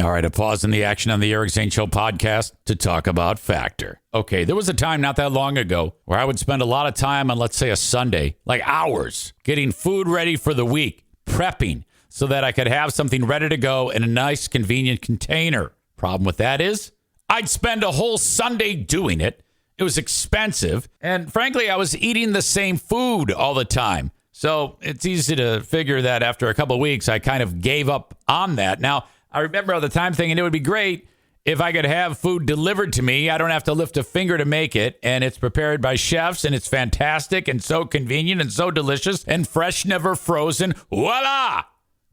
All right, a pause in the action on the Eric Zane Show podcast to talk about Factor. Okay, there was a time not that long ago where I would spend a lot of time on, let's say, a Sunday, like hours, getting food ready for the week, prepping so that I could have something ready to go in a nice, convenient container. Problem with that is I'd spend a whole Sunday doing it. It was expensive. And frankly, I was eating the same food all the time. So it's easy to figure that after a couple of weeks, I kind of gave up on that. Now, I remember at the time thinking it would be great if I could have food delivered to me. I don't have to lift a finger to make it, and it's prepared by chefs, and it's fantastic and so convenient and so delicious and fresh, never frozen. Voila!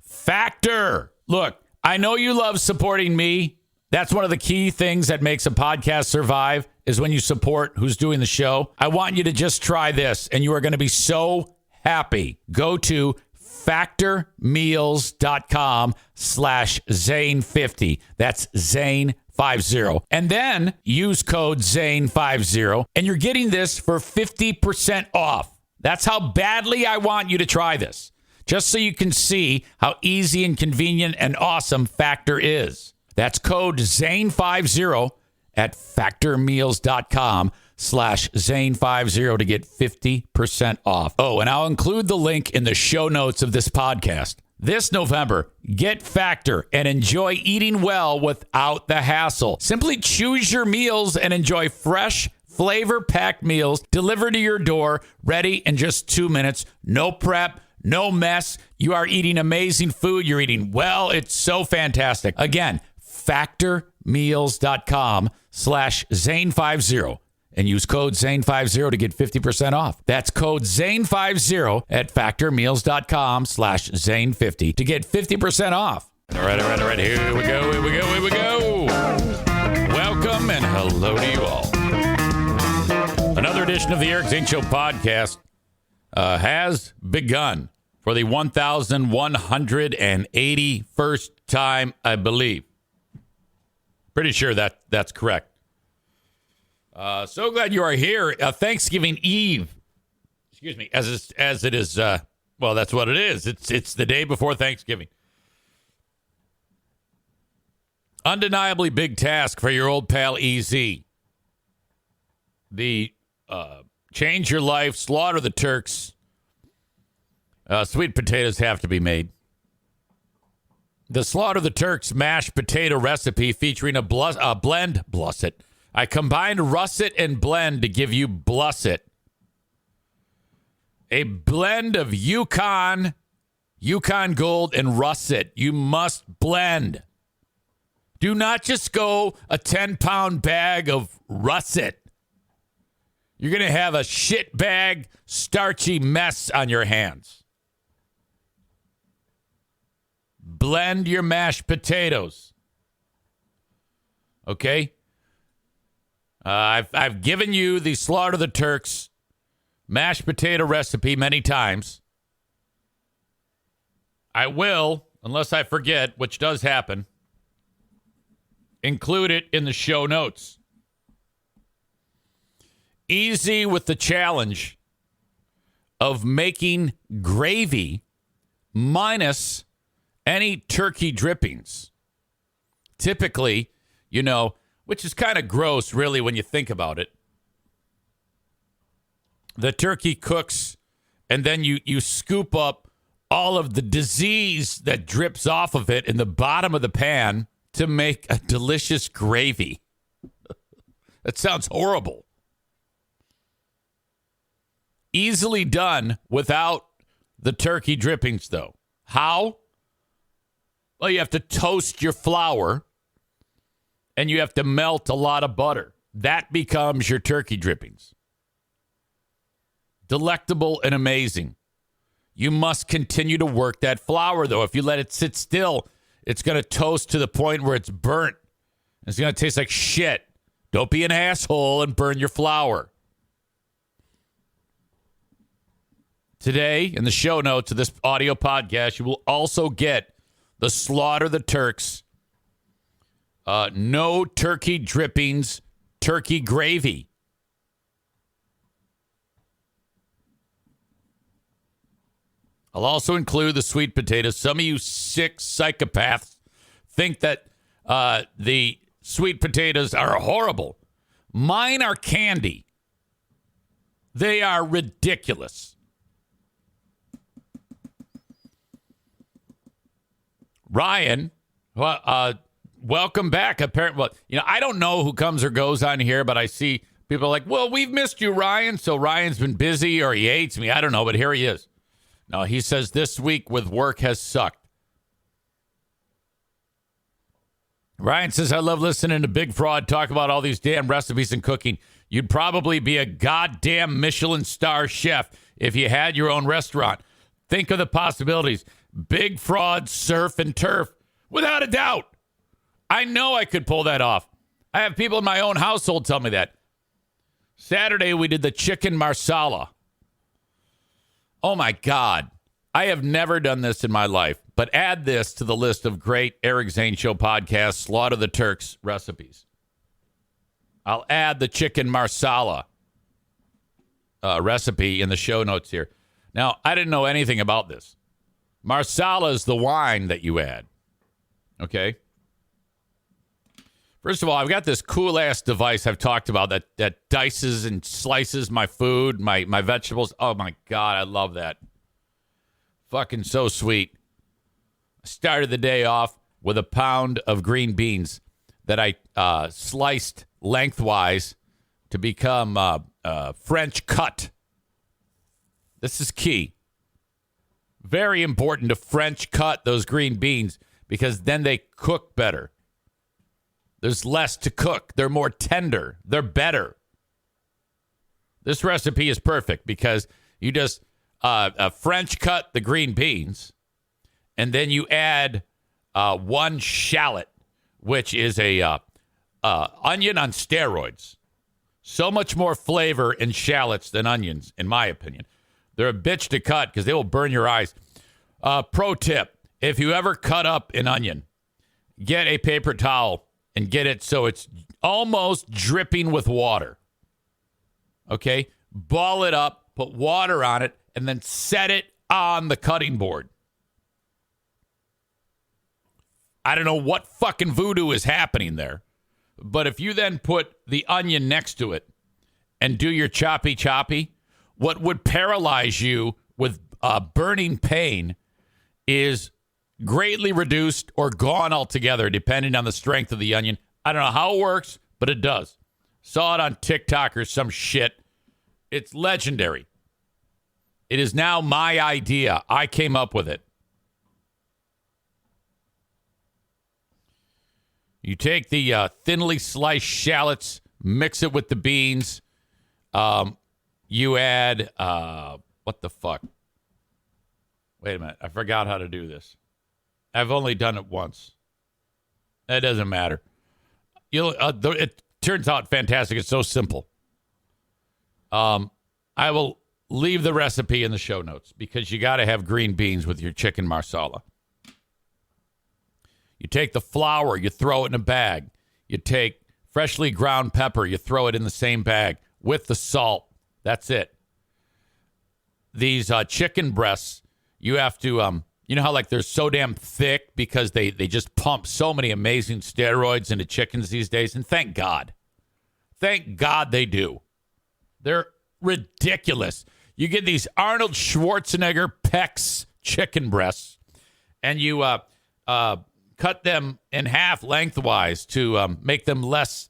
Factor. Look, I know you love supporting me. That's one of the key things that makes a podcast survive is when you support who's doing the show. I want you to just try this, and you are going to be so happy. Go to factormeals.com/Zane50. That's Zane50. And then use code Zane50, and you're getting this for 50% off. That's how badly I want you to try this, just so you can see how easy and convenient and awesome Factor is. That's code Zane50 at factormeals.com/Zane50 to get 50% off. Oh, and I'll include the link in the show notes of this podcast. This November, get Factor and enjoy eating well without the hassle. Simply choose your meals and enjoy fresh, flavor-packed meals delivered to your door, ready in just 2 minutes. No prep, no mess. You are eating amazing food. You're eating well. It's so fantastic. Again, factormeals.com/Zane50 and use code Zane50 to get 50% off. That's code Zane50 at factormeals.com/Zane50 to get 50% off. All right. Here we go. Welcome and hello to you all. Another edition of the Eric Zane Show podcast has begun for the 1,181st time, I believe. Pretty sure that's correct. So glad you are here. Thanksgiving Eve, excuse me, as it is. Well, that's what it is. It's the day before Thanksgiving. Undeniably big task for your old pal EZ. The change your life, slaughter the Turks. Sweet potatoes have to be made. The Slaughter the Turks mashed potato recipe featuring a blend. Blusset. I combined russet and blend to give you blusset. A blend of Yukon Gold, and russet. You must blend. Do not just go a 10-pound bag of russet. You're going to have a shit bag, starchy mess on your hands. Blend your mashed potatoes. Okay? I've given you the Slaughter the Turks mashed potato recipe many times. I will, unless I forget, which does happen, include it in the show notes. Easy with the challenge of making gravy minus any turkey drippings. Typically, which is kind of gross, really, when you think about it. The turkey cooks, and then you scoop up all of the disease that drips off of it in the bottom of the pan to make a delicious gravy. That sounds horrible. Easily done without the turkey drippings, though. How? Well, you have to toast your flour, and you have to melt a lot of butter. That becomes your turkey drippings. Delectable and amazing. You must continue to work that flour, though. If you let it sit still, it's going to toast to the point where it's burnt. It's going to taste like shit. Don't be an asshole and burn your flour. Today, in the show notes of this audio podcast, you will also get the Slaughter the Turks no turkey drippings turkey gravy. I'll also include the sweet potatoes. Some of you sick psychopaths think that The sweet potatoes are horrible. Mine are candy. They are ridiculous. Ryan, welcome back. Apparently, well, I don't know who comes or goes on here, but I see people like, well, we've missed you, Ryan. So Ryan's been busy or he hates me. I don't know, but here he is. No, he says this week with work has sucked. Ryan says, I love listening to Big Fraud talk about all these damn recipes and cooking. You'd probably be a goddamn Michelin star chef if you had your own restaurant. Think of the possibilities. Big Fraud, surf and turf. Without a doubt. I know I could pull that off. I have people in my own household tell me that. Saturday, we did the chicken marsala. Oh, my God. I have never done this in my life, but add this to the list of great Eric Zane Show podcast, Slaughter the Turks recipes. I'll add the chicken marsala recipe in the show notes here. Now, I didn't know anything about this. Marsala is the wine that you add. Okay? First of all, I've got this cool-ass device I've talked about that dices and slices my food, my vegetables. Oh, my God, I love that. Fucking so sweet. I started the day off with a pound of green beans that I sliced lengthwise to become French cut. This is key. Very important to French cut those green beans because then they cook better. There's less to cook. They're more tender. They're better. This recipe is perfect because you just French cut the green beans and then you add one shallot, which is a onion on steroids. So much more flavor in shallots than onions, in my opinion. They're a bitch to cut because they will burn your eyes. Pro tip, if you ever cut up an onion, get a paper towel and get it so it's almost dripping with water. Okay? Ball it up, put water on it, and then set it on the cutting board. I don't know what fucking voodoo is happening there, but if you then put the onion next to it and do your choppy, what would paralyze you with burning pain is greatly reduced or gone altogether, depending on the strength of the onion. I don't know how it works, but it does. Saw it on TikTok or some shit. It's legendary. It is now my idea. I came up with it. You take the thinly sliced shallots, mix it with the beans. You add, what the fuck? Wait a minute. I forgot how to do this. I've only done it once. That doesn't matter. It turns out fantastic. It's so simple. I will leave the recipe in the show notes because you got to have green beans with your chicken marsala. You take the flour, you throw it in a bag. You take freshly ground pepper, you throw it in the same bag with the salt. That's it. These chicken breasts, you have to, you know how like they're so damn thick because they just pump so many amazing steroids into chickens these days? And thank God. Thank God they do. They're ridiculous. You get these Arnold Schwarzenegger pecs chicken breasts, and you cut them in half lengthwise to make them less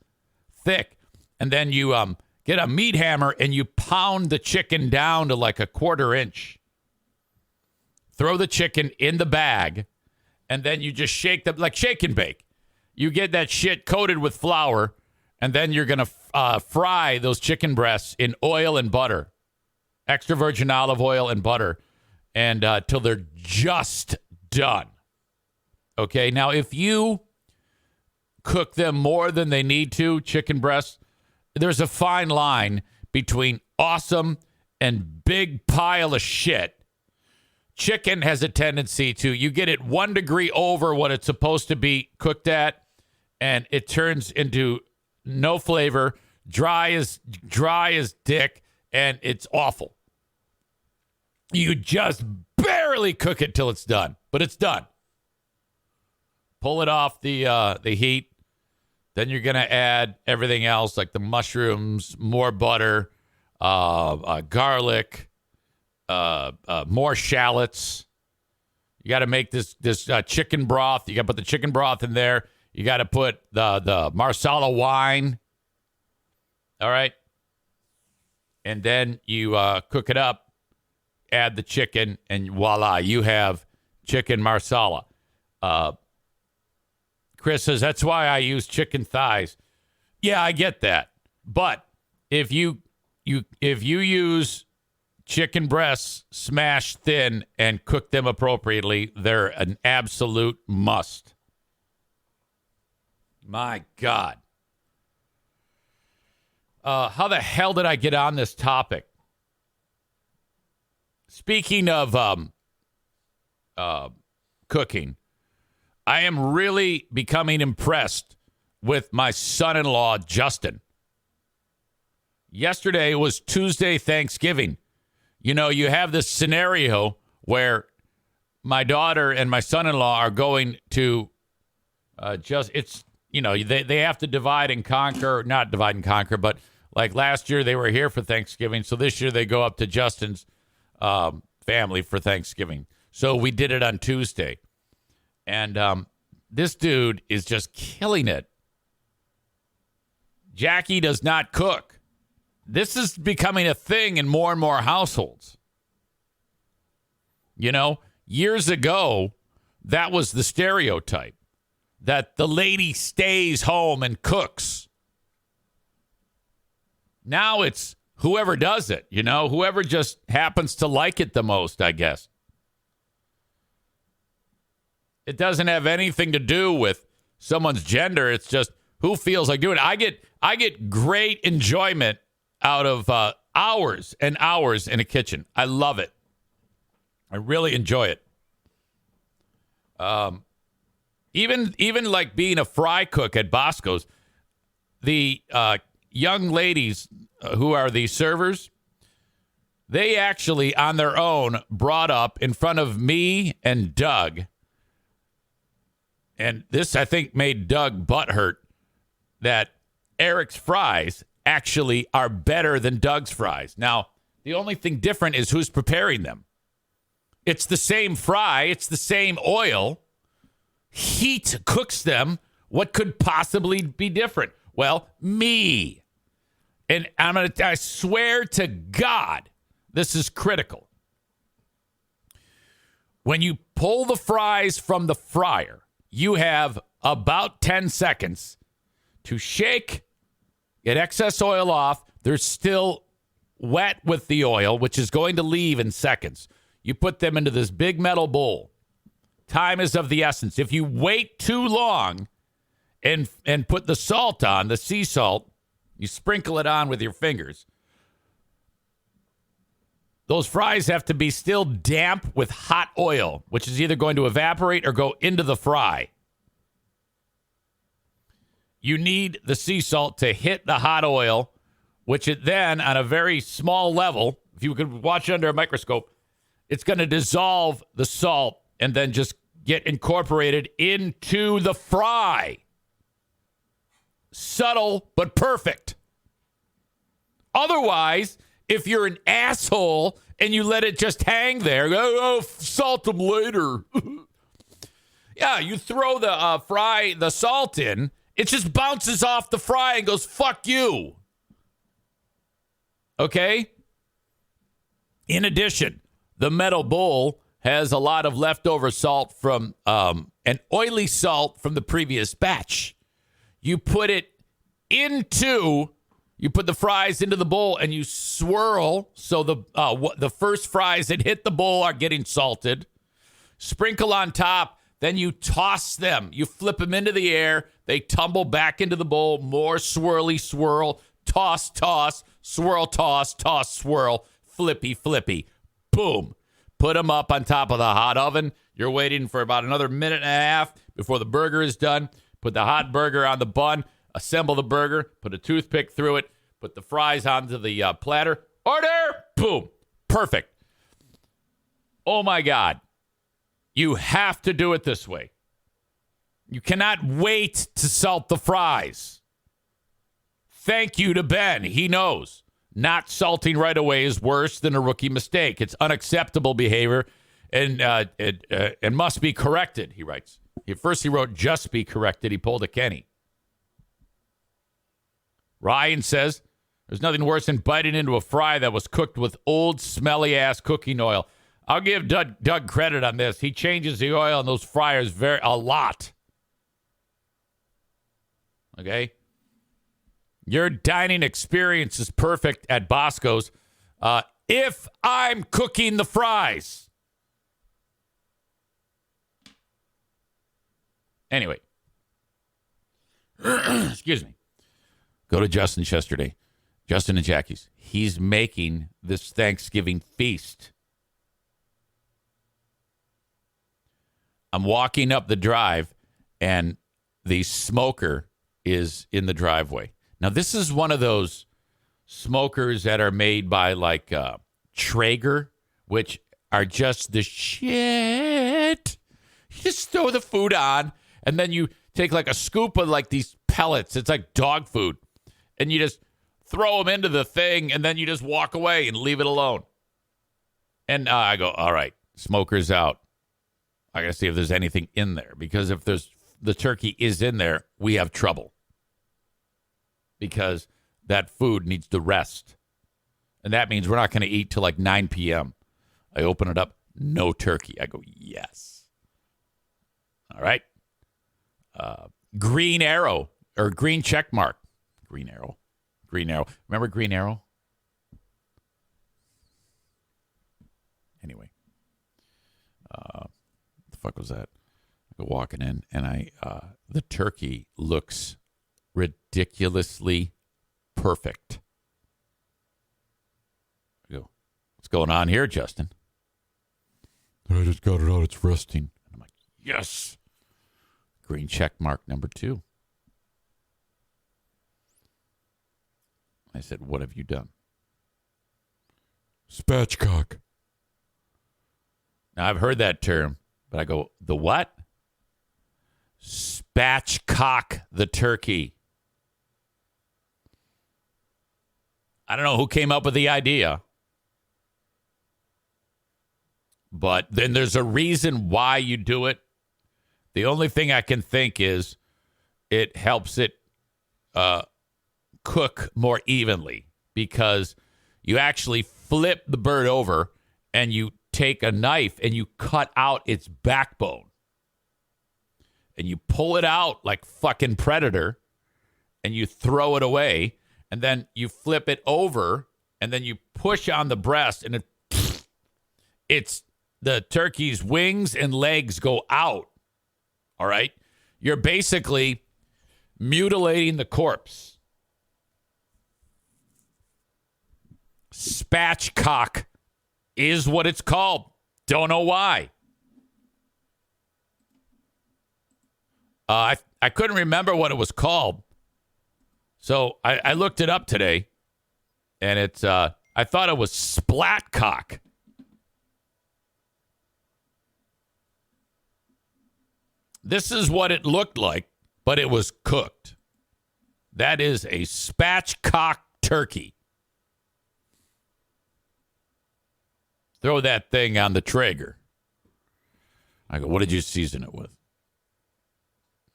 thick. And then you get a meat hammer and you pound the chicken down to like a 1/4 inch. Throw the chicken in the bag, and then you just shake them like shake and bake. You get that shit coated with flour, and then you're going to fry those chicken breasts in oil and butter, extra virgin olive oil and butter, and till they're just done. Okay, now if you cook them more than they need to, chicken breasts, there's a fine line between awesome and big pile of shit. Chicken has a tendency to, you get it 1 degree over what it's supposed to be cooked at, and it turns into no flavor, dry as dick, and it's awful. You just barely cook it till it's done, but it's done. pull it off the heat. Then you're going to add everything else like the mushrooms, more butter, garlic, more shallots. You got to make this chicken broth. You got to put the chicken broth in there. You got to put the Marsala wine. All right. And then you cook it up, add the chicken, and voila, you have chicken Marsala. Chris says, that's why I use chicken thighs. Yeah, I get that. But if you use chicken breasts smashed thin and cook them appropriately, they're an absolute must. My God. How the hell did I get on this topic? Speaking of cooking, I am really becoming impressed with my son-in-law, Justin. Yesterday was Tuesday, Thanksgiving. You know, you have this scenario where my daughter and my son-in-law are going to they have to divide and conquer, not divide and conquer, but like last year they were here for Thanksgiving. So this year they go up to Justin's family for Thanksgiving. So we did it on Tuesday. And this dude is just killing it. Jackie does not cook. This is becoming a thing in more and more households. You know, years ago, that was the stereotype, that the lady stays home and cooks. Now it's whoever does it, you know, whoever just happens to like it the most, I guess. It doesn't have anything to do with someone's gender. It's just who feels like doing it. I get great enjoyment out of hours and hours in a kitchen. I love it. I really enjoy it. Even like being a fry cook at Bosco's, the young ladies who are the servers, they actually on their own brought up in front of me and Doug. And this, I think, made Doug butthurt that Eric's fries actually are better than Doug's fries. Now, the only thing different is who's preparing them. It's the same fry. It's the same oil. Heat cooks them. What could possibly be different? Well, me. And I swear to God, this is critical. When you pull the fries from the fryer, you have about 10 seconds to shake, get excess oil off. They're still wet with the oil, which is going to leave in seconds. You put them into this big metal bowl. Time is of the essence. If you wait too long and put the salt on, the sea salt, you sprinkle it on with your fingers. Those fries have to be still damp with hot oil, which is either going to evaporate or go into the fry. You need the sea salt to hit the hot oil, which it then, on a very small level, if you could watch under a microscope, it's going to dissolve the salt and then just get incorporated into the fry. Subtle, but perfect. Otherwise, if you're an asshole and you let it just hang there, salt them later. Yeah, you throw the salt in, it just bounces off the fry and goes, fuck you. Okay? In addition, the metal bowl has a lot of leftover salt from an oily salt from the previous batch. You put the fries into the bowl and you swirl so the first fries that hit the bowl are getting salted. Sprinkle on top, then you toss them. You flip them into the air. They tumble back into the bowl. More swirly swirl, toss, swirl, toss, swirl, flippy. Boom. Put them up on top of the hot oven. You're waiting for about another minute and a half before the burger is done. Put the hot burger on the bun. Assemble the burger. Put a toothpick through it. Put the fries onto the platter. Order! Boom. Perfect. Oh, my God. You have to do it this way. You cannot wait to salt the fries. Thank you to Ben. He knows. Not salting right away is worse than a rookie mistake. It's unacceptable behavior and it must be corrected, he writes. First he wrote, just be corrected. He pulled a Kenny. Ryan says, there's nothing worse than biting into a fry that was cooked with old, smelly-ass cooking oil. I'll give Doug credit on this. He changes the oil on those fryers a lot. Okay? Your dining experience is perfect at Bosco's if I'm cooking the fries. Anyway. Excuse me. Go to Justin's yesterday. Justin and Jackie's. He's making this Thanksgiving feast. I'm walking up the drive, and the smoker is in the driveway. Now, this is one of those smokers that are made by, like, Traeger, which are just the shit. You just throw the food on, and then you take, like, a scoop of, like, these pellets. It's like dog food. And you just throw them into the thing, and then you just walk away and leave it alone. And I go, all right, smoker's out. I got to see if there's anything in there. Because if the turkey is in there, we have trouble. Because that food needs to rest. And that means we're not going to eat till like 9 p.m. I open it up, no turkey. I go, yes. All right. Green arrow or green check mark. Green arrow. Remember Green Arrow? Anyway. What the fuck was that? I go walking in, and the turkey looks ridiculously perfect. I go, what's going on here, Justin? I just got it out. It's resting. And I'm like, yes. Green check mark number 2. I said, what have you done? Spatchcock. Now, I've heard that term, but I go, the what? Spatchcock the turkey. I don't know who came up with the idea. But then there's a reason why you do it. The only thing I can think is it helps it cook more evenly because you actually flip the bird over and you take a knife and you cut out its backbone and you pull it out like fucking Predator and you throw it away and then you flip it over and then you push on the breast and it's the turkey's wings and legs go out. All right. You're basically mutilating the corpse. Spatchcock is what it's called. Don't know why. I couldn't remember what it was called. So I looked it up today. And it's I thought it was splatcock. This is what it looked like, but it was cooked. That is a spatchcock turkey. Throw that thing on the Traeger. I go, what did you season it with?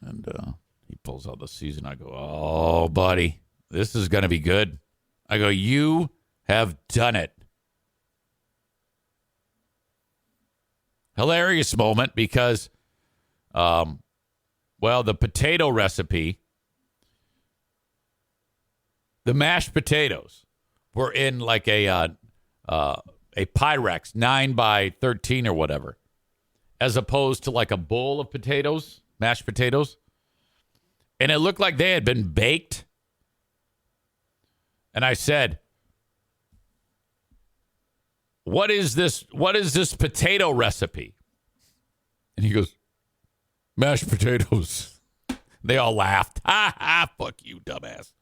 And he pulls out the season. I go, oh, buddy, this is going to be good. I go, you have done it. Hilarious moment because, the potato recipe, the mashed potatoes were in like a Pyrex 9x13 or whatever, as opposed to like a bowl of potatoes, mashed potatoes. And it looked like they had been baked. And I said, what is this potato recipe? And he goes, mashed potatoes. They all laughed. Ha ha, fuck you, dumbass.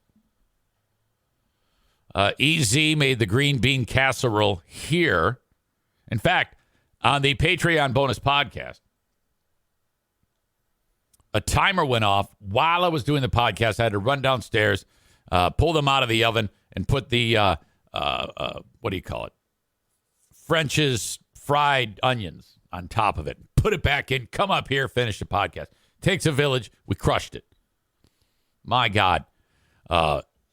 EZ made the green bean casserole here. In fact, on the Patreon bonus podcast, a timer went off while I was doing the podcast. I had to run downstairs, pull them out of the oven, and put the, what do you call it? French's fried onions on top of it. Put it back in, come up here, finish the podcast. Takes a village. We crushed it. My God.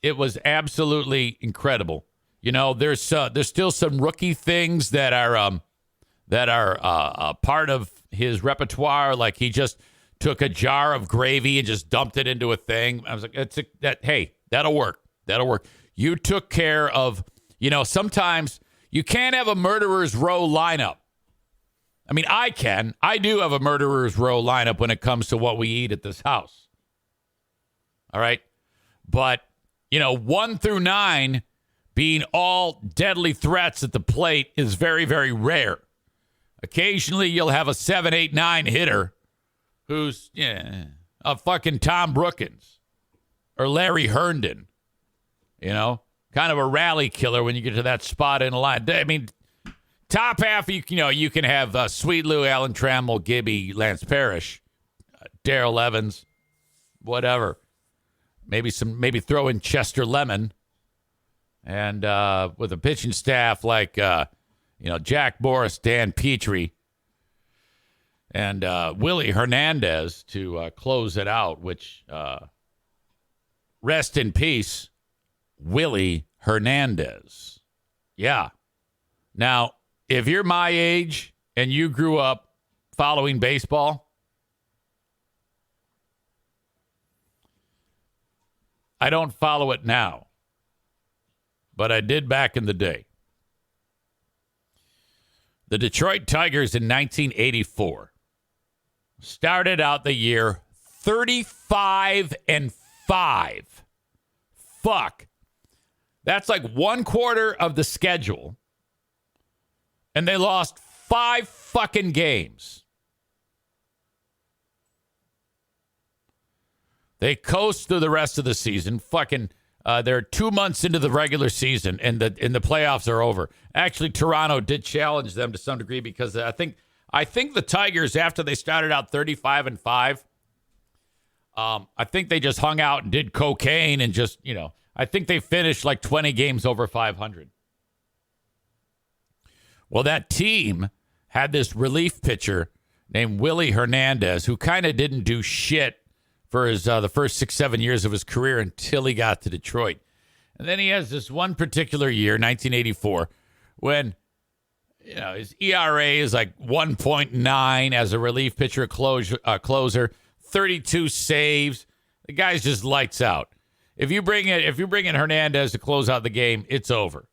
It was absolutely incredible. You know, there's still some rookie things that are part of his repertoire. Like he just took a jar of gravy and just dumped it into a thing. I was like, hey, that'll work. That'll work. You took care of, you know, sometimes you can't have a murderer's row lineup. I mean, I do have a murderer's row lineup when it comes to what we eat at this house. All right. But, you know, 1 through 9 being all deadly threats at the plate is very, very rare. Occasionally you'll have a 7, 8, 9 hitter who's a fucking Tom Brookins or Larry Herndon, you know, kind of a rally killer when you get to that spot in the line. I mean, top half, you can have Sweet Lou, Alan Trammell, Gibby, Lance Parrish, Darrell Evans, whatever. Maybe throw in Chester Lemon, and with a pitching staff like Jack Morris, Dan Petrie, and Willie Hernandez to close it out. Which rest in peace, Willie Hernandez. Yeah. Now, if you're my age and you grew up following baseball, I don't follow it now, but I did back in the day. The Detroit Tigers in 1984 started out the year 35-5. Fuck. That's like 1/4 of the schedule. And they lost 5 fucking games. They coast through the rest of the season. Fucking, they're 2 months into the regular season, and the playoffs are over. Actually, Toronto did challenge them to some degree because I think the Tigers, after they started out 35-5, I think they just hung out and did cocaine and just, I think they finished like 20 games over 500. Well, that team had this relief pitcher named Willie Hernandez who kind of didn't do shit for his the first 6-7 years of his career until he got to Detroit. And then he has this one particular year, 1984, when his ERA is like 1.9 as a relief pitcher, closer, 32 saves. The guy's just lights out. If you bring in Hernandez to close out the game, it's over.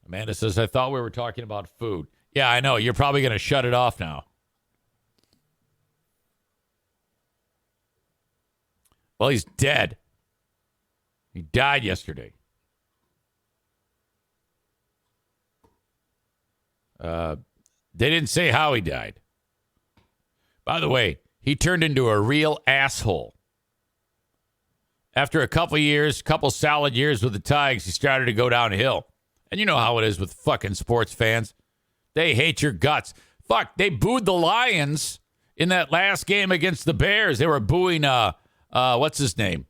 Amanda says, I thought we were talking about food. Yeah, I know. You're probably going to shut it off now. Well, he's dead. He died yesterday. They didn't say how he died. By the way, he turned into a real asshole. After a couple solid years with the Tigers, he started to go downhill. And you know how it is with fucking sports fans. They hate your guts. Fuck, they booed the Lions in that last game against the Bears. They were booing, what's his name?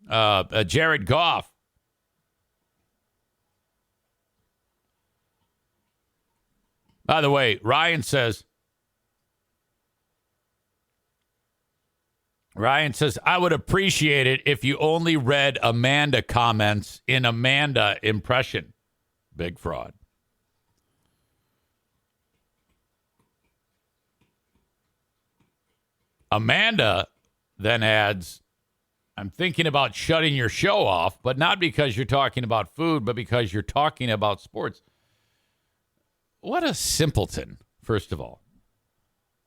Jared Goff. By the way, Ryan says, I would appreciate it if you only read Amanda comments in Amanda impression. Big fraud. Amanda then adds, I'm thinking about shutting your show off, but not because you're talking about food, but because you're talking about sports. What a simpleton, first of all.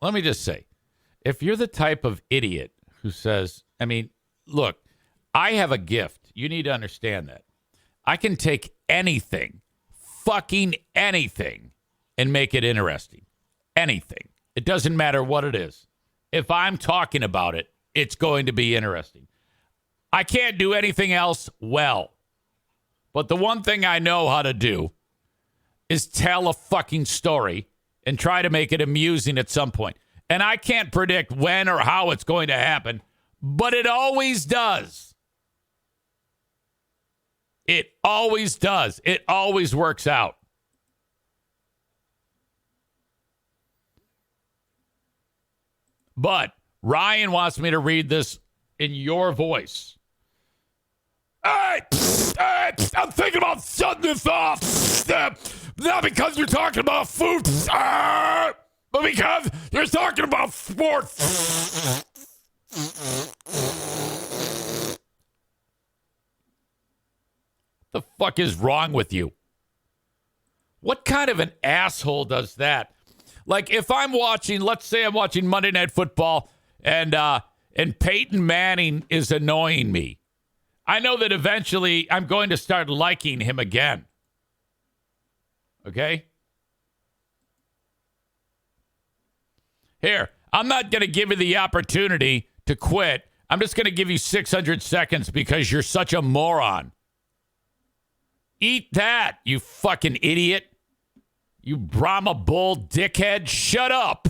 Let me just say, if you're the type of idiot who says, look, I have a gift. You need to understand that. I can take anything, fucking anything, and make it interesting. Anything. It doesn't matter what it is. If I'm talking about it, it's going to be interesting. I can't do anything else well. But the one thing I know how to do is tell a fucking story and try to make it amusing at some point. And I can't predict when or how it's going to happen, but it always does. It always does. It always works out. But Ryan wants me to read this in your voice. Hey, I'm thinking about shutting this off. Not because you're talking about food, but because you're talking about sports. The fuck is wrong with you? What kind of an asshole does that? Like if I'm watching, let's say I'm watching Monday Night Football and Peyton Manning is annoying me. I know that eventually I'm going to start liking him again. Okay? Here, I'm not going to give you the opportunity to quit. I'm just going to give you 600 seconds because you're such a moron. Eat that, you fucking idiot. You Brahma Bull dickhead. Shut up.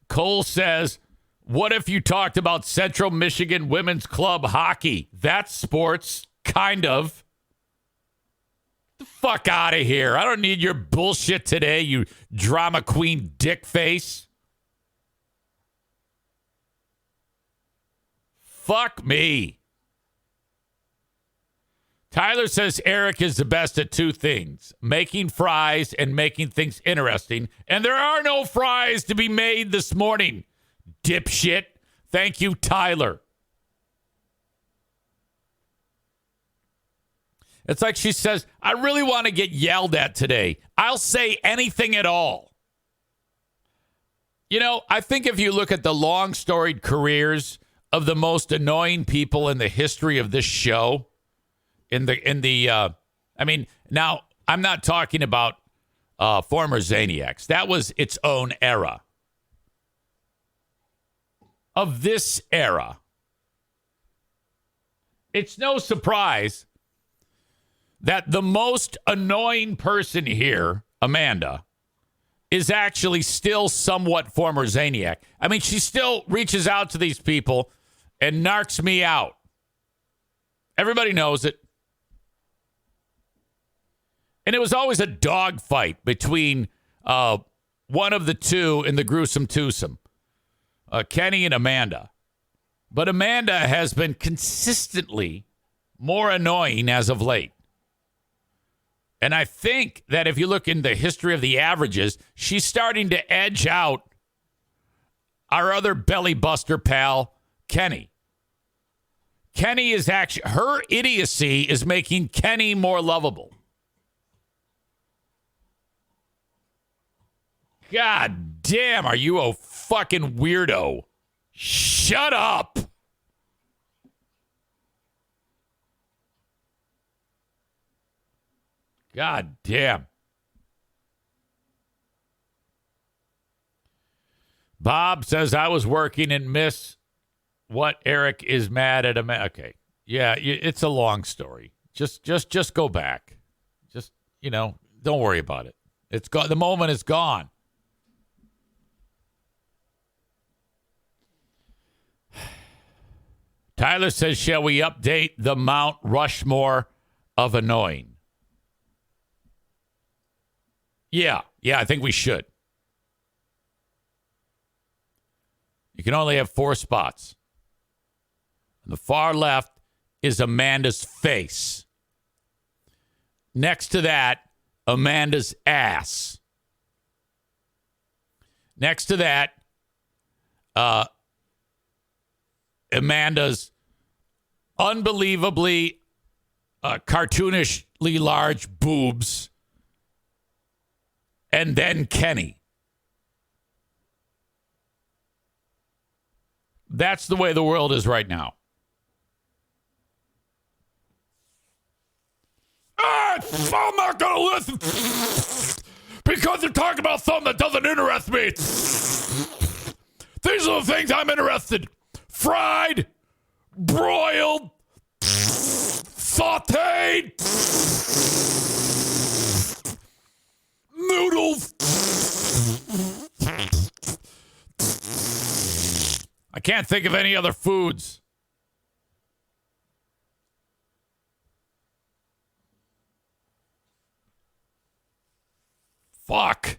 Cole says, what if you talked about Central Michigan Women's Club hockey? That's sports, kind of. The fuck out of here. I don't need your bullshit today, you drama queen dick face. Fuck me. Tyler says Eric is the best at two things, making fries and making things interesting. And there are no fries to be made this morning, dipshit. Thank you, Tyler. It's like she says, I really want to get yelled at today. I'll say anything at all. You know, I think if you look at the long storied careers of the most annoying people in the history of this show, I mean, now I'm not talking about former Zaniacs. That was its own era. Of this era, it's no surprise that the most annoying person here, Amanda, is actually still somewhat former Zaniac. I mean, she still reaches out to these people and narcs me out. Everybody knows it. And it was always a dogfight between one of the two in the gruesome twosome, Kenny and Amanda. But Amanda has been consistently more annoying as of late. And I think that if you look in the history of the averages, she's starting to edge out our other belly buster pal, Kenny. Kenny is actually, her idiocy is making Kenny more lovable. God damn, are you a fucking weirdo? Shut up. God damn. Bob says, I was working and miss what Eric is mad at him. Okay. Yeah, it's a long story. Just go back. Just, don't worry about it. It's gone. The moment is gone. Tyler says, shall we update the Mount Rushmore of annoying? Yeah, I think we should. You can only have 4 spots. On the far left is Amanda's face. Next to that, Amanda's ass. Next to that, Amanda's unbelievably cartoonishly large boobs. And then Kenny. That's the way the world is right now. I'm not going to listen because you're talking about something that doesn't interest me. These are the things I'm interested in. Fried, broiled, sautéed, sauteed noodles. I can't think of any other foods. Fuck.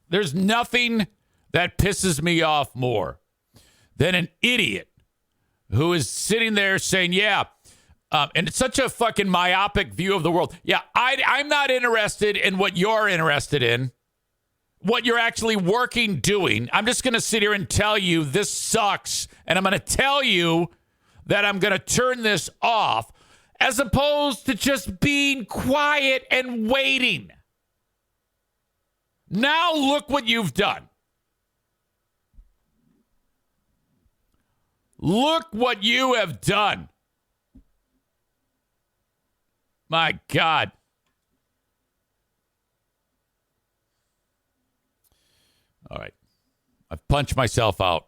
There's nothing that pisses me off more than an idiot who is sitting there saying, yeah, and it's such a fucking myopic view of the world. Yeah, I'm not interested in what you're interested in, what you're actually doing. I'm just going to sit here and tell you this sucks, and I'm going to tell you that I'm going to turn this off, as opposed to just being quiet and waiting. Now look what you've done. Look what you have done. My God. All right. I've punched myself out.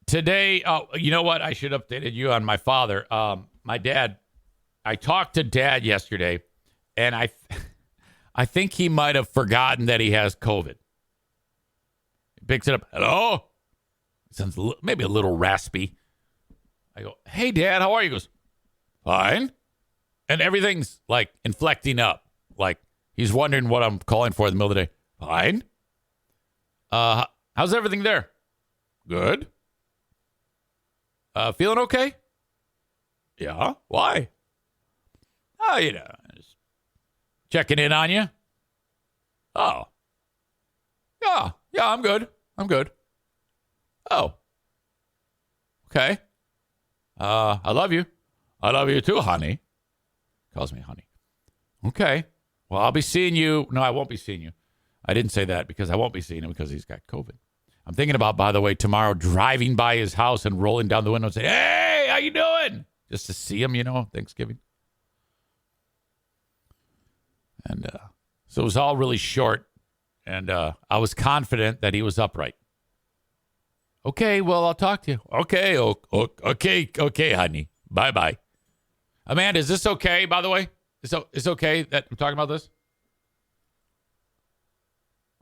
Today, you know what? I should have updated you on my father. My dad, I talked to Dad yesterday, and I think he might have forgotten that he has COVID. He picks it up. Hello? Sounds maybe a little raspy. I go, hey, Dad, how are you? He goes, fine. And everything's like inflecting up. Like he's wondering what I'm calling for in the middle of the day. Fine. How's everything there? Good. Feeling okay? Yeah. Why? Oh, just checking in on you. Oh. Yeah, I'm good. Oh. Okay. I love you. I love you too, honey. Calls me honey. Okay. Well, I'll be seeing you. No, I won't be seeing you. I didn't say that because I won't be seeing him because he's got COVID. I'm thinking about, by the way, tomorrow driving by his house and rolling down the window and saying, hey, how you doing? Just to see him, Thanksgiving. And so it was all really short. And I was confident that he was upright. Okay, well, I'll talk to you. Okay, okay, honey. Bye-bye. Amanda, is this okay, by the way? Is it okay that I'm talking about this?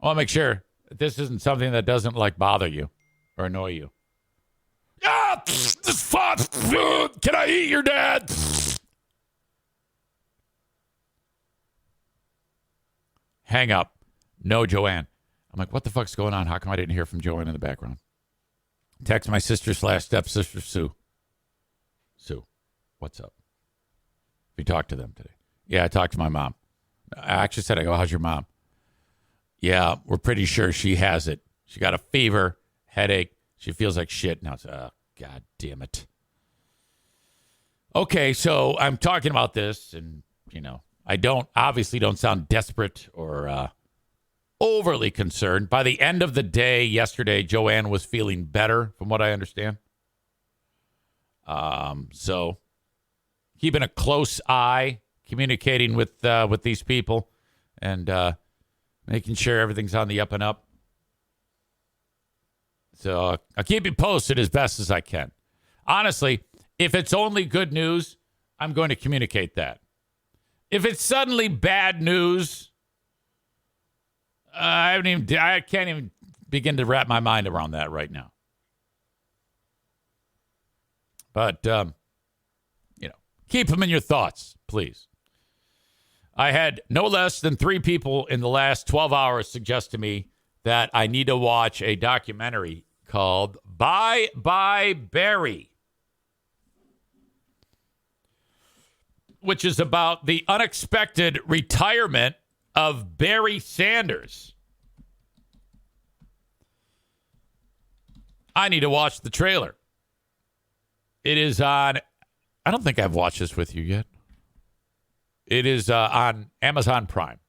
I want to make sure that this isn't something that doesn't, bother you or annoy you. Ah, this fun. Can I eat your dad? Hang up. No, Joanne. I'm like, what the fuck's going on? How come I didn't hear from Joanne in the background? Text my sister/stepsister, Sue. Sue, what's up? We talked to them today. Yeah, I talked to my mom. I actually said, how's your mom? Yeah, we're pretty sure she has it. She got a fever, headache. She feels like shit. Now it's, God damn it. Okay, so I'm talking about this, and, I obviously don't sound desperate or overly concerned. By the end of the day yesterday, Joanne was feeling better, from what I understand. So keeping a close eye, communicating with these people, and making sure everything's on the up and up. So I'll keep you posted as best as I can. Honestly, if it's only good news, I'm going to communicate that. If it's suddenly bad news, I can't even begin to wrap my mind around that right now. But, keep them in your thoughts, please. I had no less than 3 people in the last 12 hours suggest to me that I need to watch a documentary called Bye Bye Barry, which is about the unexpected retirement of Barry Sanders. I need to watch the trailer. It is on, I don't think I've watched this with you yet. It is on Amazon Prime.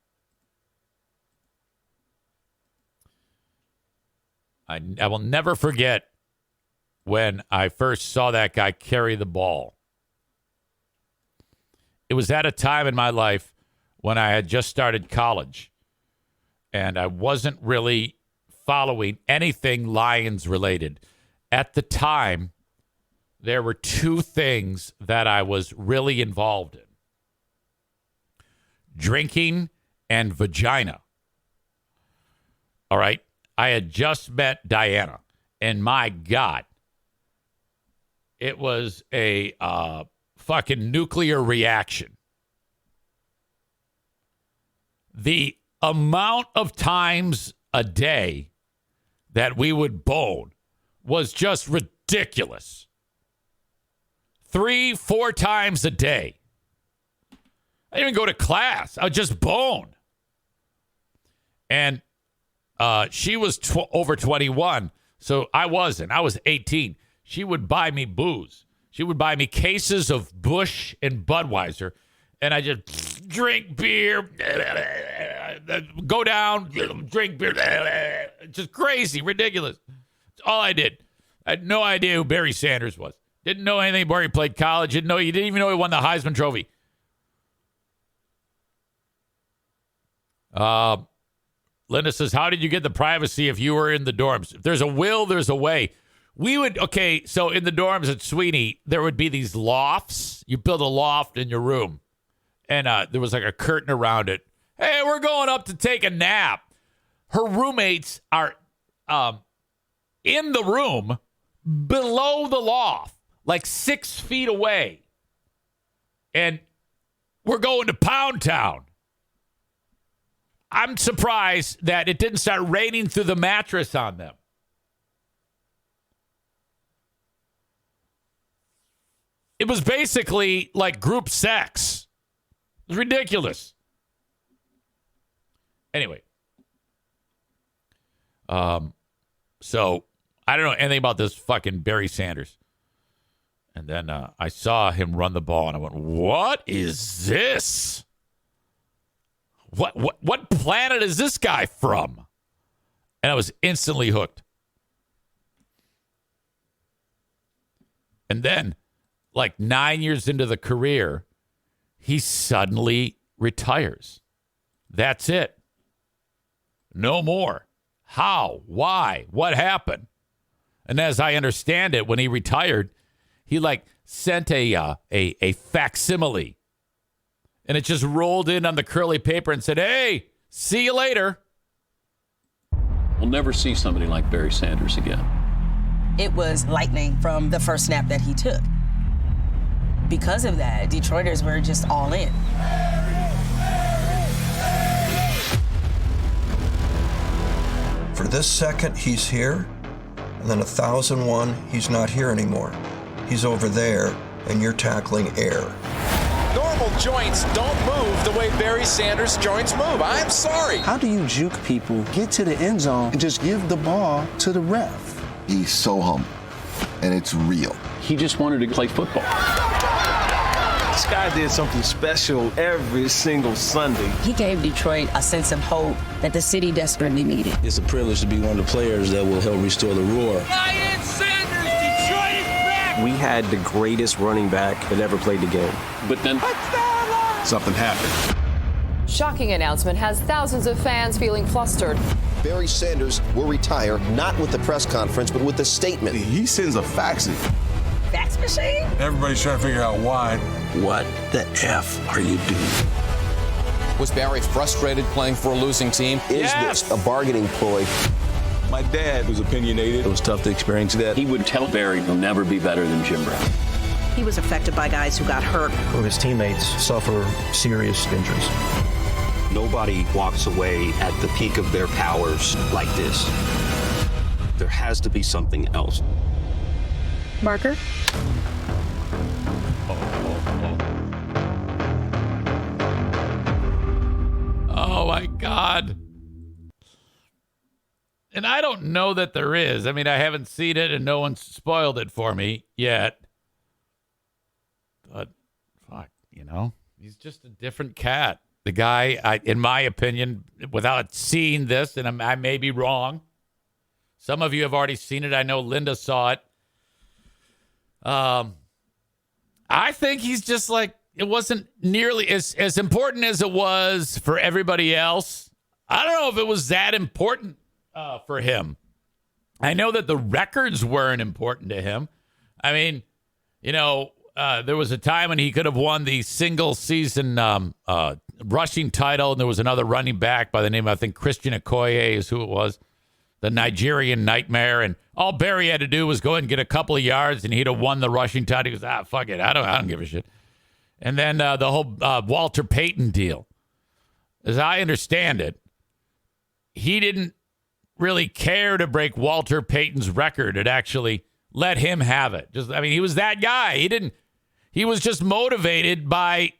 I will never forget when I first saw that guy carry the ball. It was at a time in my life when I had just started college, and I wasn't really following anything Lions related. at the time, there were two things that I was really involved in. Drinking and vagina. All right? I had just met Diana, and my God, it was a fucking nuclear reaction. The amount of times a day that we would bone was just ridiculous. 3-4 times a day. I didn't even go to class. I would just bone. And she was over 21, so I wasn't. I was 18. She would buy me booze. She would buy me cases of Busch and Budweiser, and I just drink beer, go down, drink beer, just crazy, ridiculous. That's all I did. I had no idea who Barry Sanders was. Didn't know anything where he played college. Didn't even know he won the Heisman Trophy. Linda says, how did you get the privacy if you were in the dorms? If there's a will, there's a way. So in the dorms at Sweeney, there would be these lofts. You build a loft in your room. And there was like a curtain around it. Hey, we're going up to take a nap. Her roommates are in the room below the loft, like 6 feet away. And we're going to Pound Town. I'm surprised that it didn't start raining through the mattress on them. It was basically like group sex. It was ridiculous. Anyway. So I don't know anything about this fucking Barry Sanders. And then I saw him run the ball and I went, what is this? What planet is this guy from? And I was instantly hooked. And then, like 9 years into the career, he suddenly retires. That's it. No more. How? Why? What happened? And as I understand it, when he retired, he sent a facsimile. And it just rolled in on the curly paper and said, hey, see you later. We'll never see somebody like Barry Sanders again. It was lightning from the first snap that he took. Because of that, Detroiters were just all in. For this second, he's here, and then 1,001, he's not here anymore. He's over there, and you're tackling air. Normal joints don't move the way Barry Sanders' joints move. I'm sorry. How do you juke people, get to the end zone, and just give the ball to the ref? He's so humble, and it's real. He just wanted to play football. This guy did something special every single Sunday. He gave Detroit a sense of hope that the city desperately needed. It's a privilege to be one of the players that will help restore the roar. Ryan Sanders, Detroit is back! We had the greatest running back that ever played the game. But then Something happened. Shocking announcement has thousands of fans feeling flustered. Barry Sanders will retire, not with the press conference, but with a statement. He sends a fax in. Fax machine? Everybody's trying to figure out why. What the F are you doing? Was Barry frustrated playing for a losing team? Is this a bargaining ploy? My dad was opinionated. It was tough to experience that. he would tell Barry he'll never be better than Jim Brown. He was affected by guys who got hurt. Or his teammates suffer serious injuries. Nobody walks away at the peak of their powers like this. There has to be something else. Barker? Oh, my God. And I don't know that there is. I mean, I haven't seen it and no one's spoiled it for me yet. But, fuck, he's just a different cat. The guy, in my opinion, without seeing this, and I may be wrong. Some of you have already seen it. I know Linda saw it. I think he's just it wasn't nearly as important as it was for everybody else. I don't know if it was that important for him. I know that the records weren't important to him. I mean, there was a time when he could have won the single season rushing title, and there was another running back by the name of, I think, Christian Okoye is who it was, the Nigerian Nightmare, and all Barry had to do was go ahead and get a couple of yards, and he'd have won the rushing title. He goes, fuck it, I don't give a shit. And then the whole Walter Payton deal, as I understand it, he didn't really care to break Walter Payton's record. It actually let him have it. He was that guy. He was just motivated by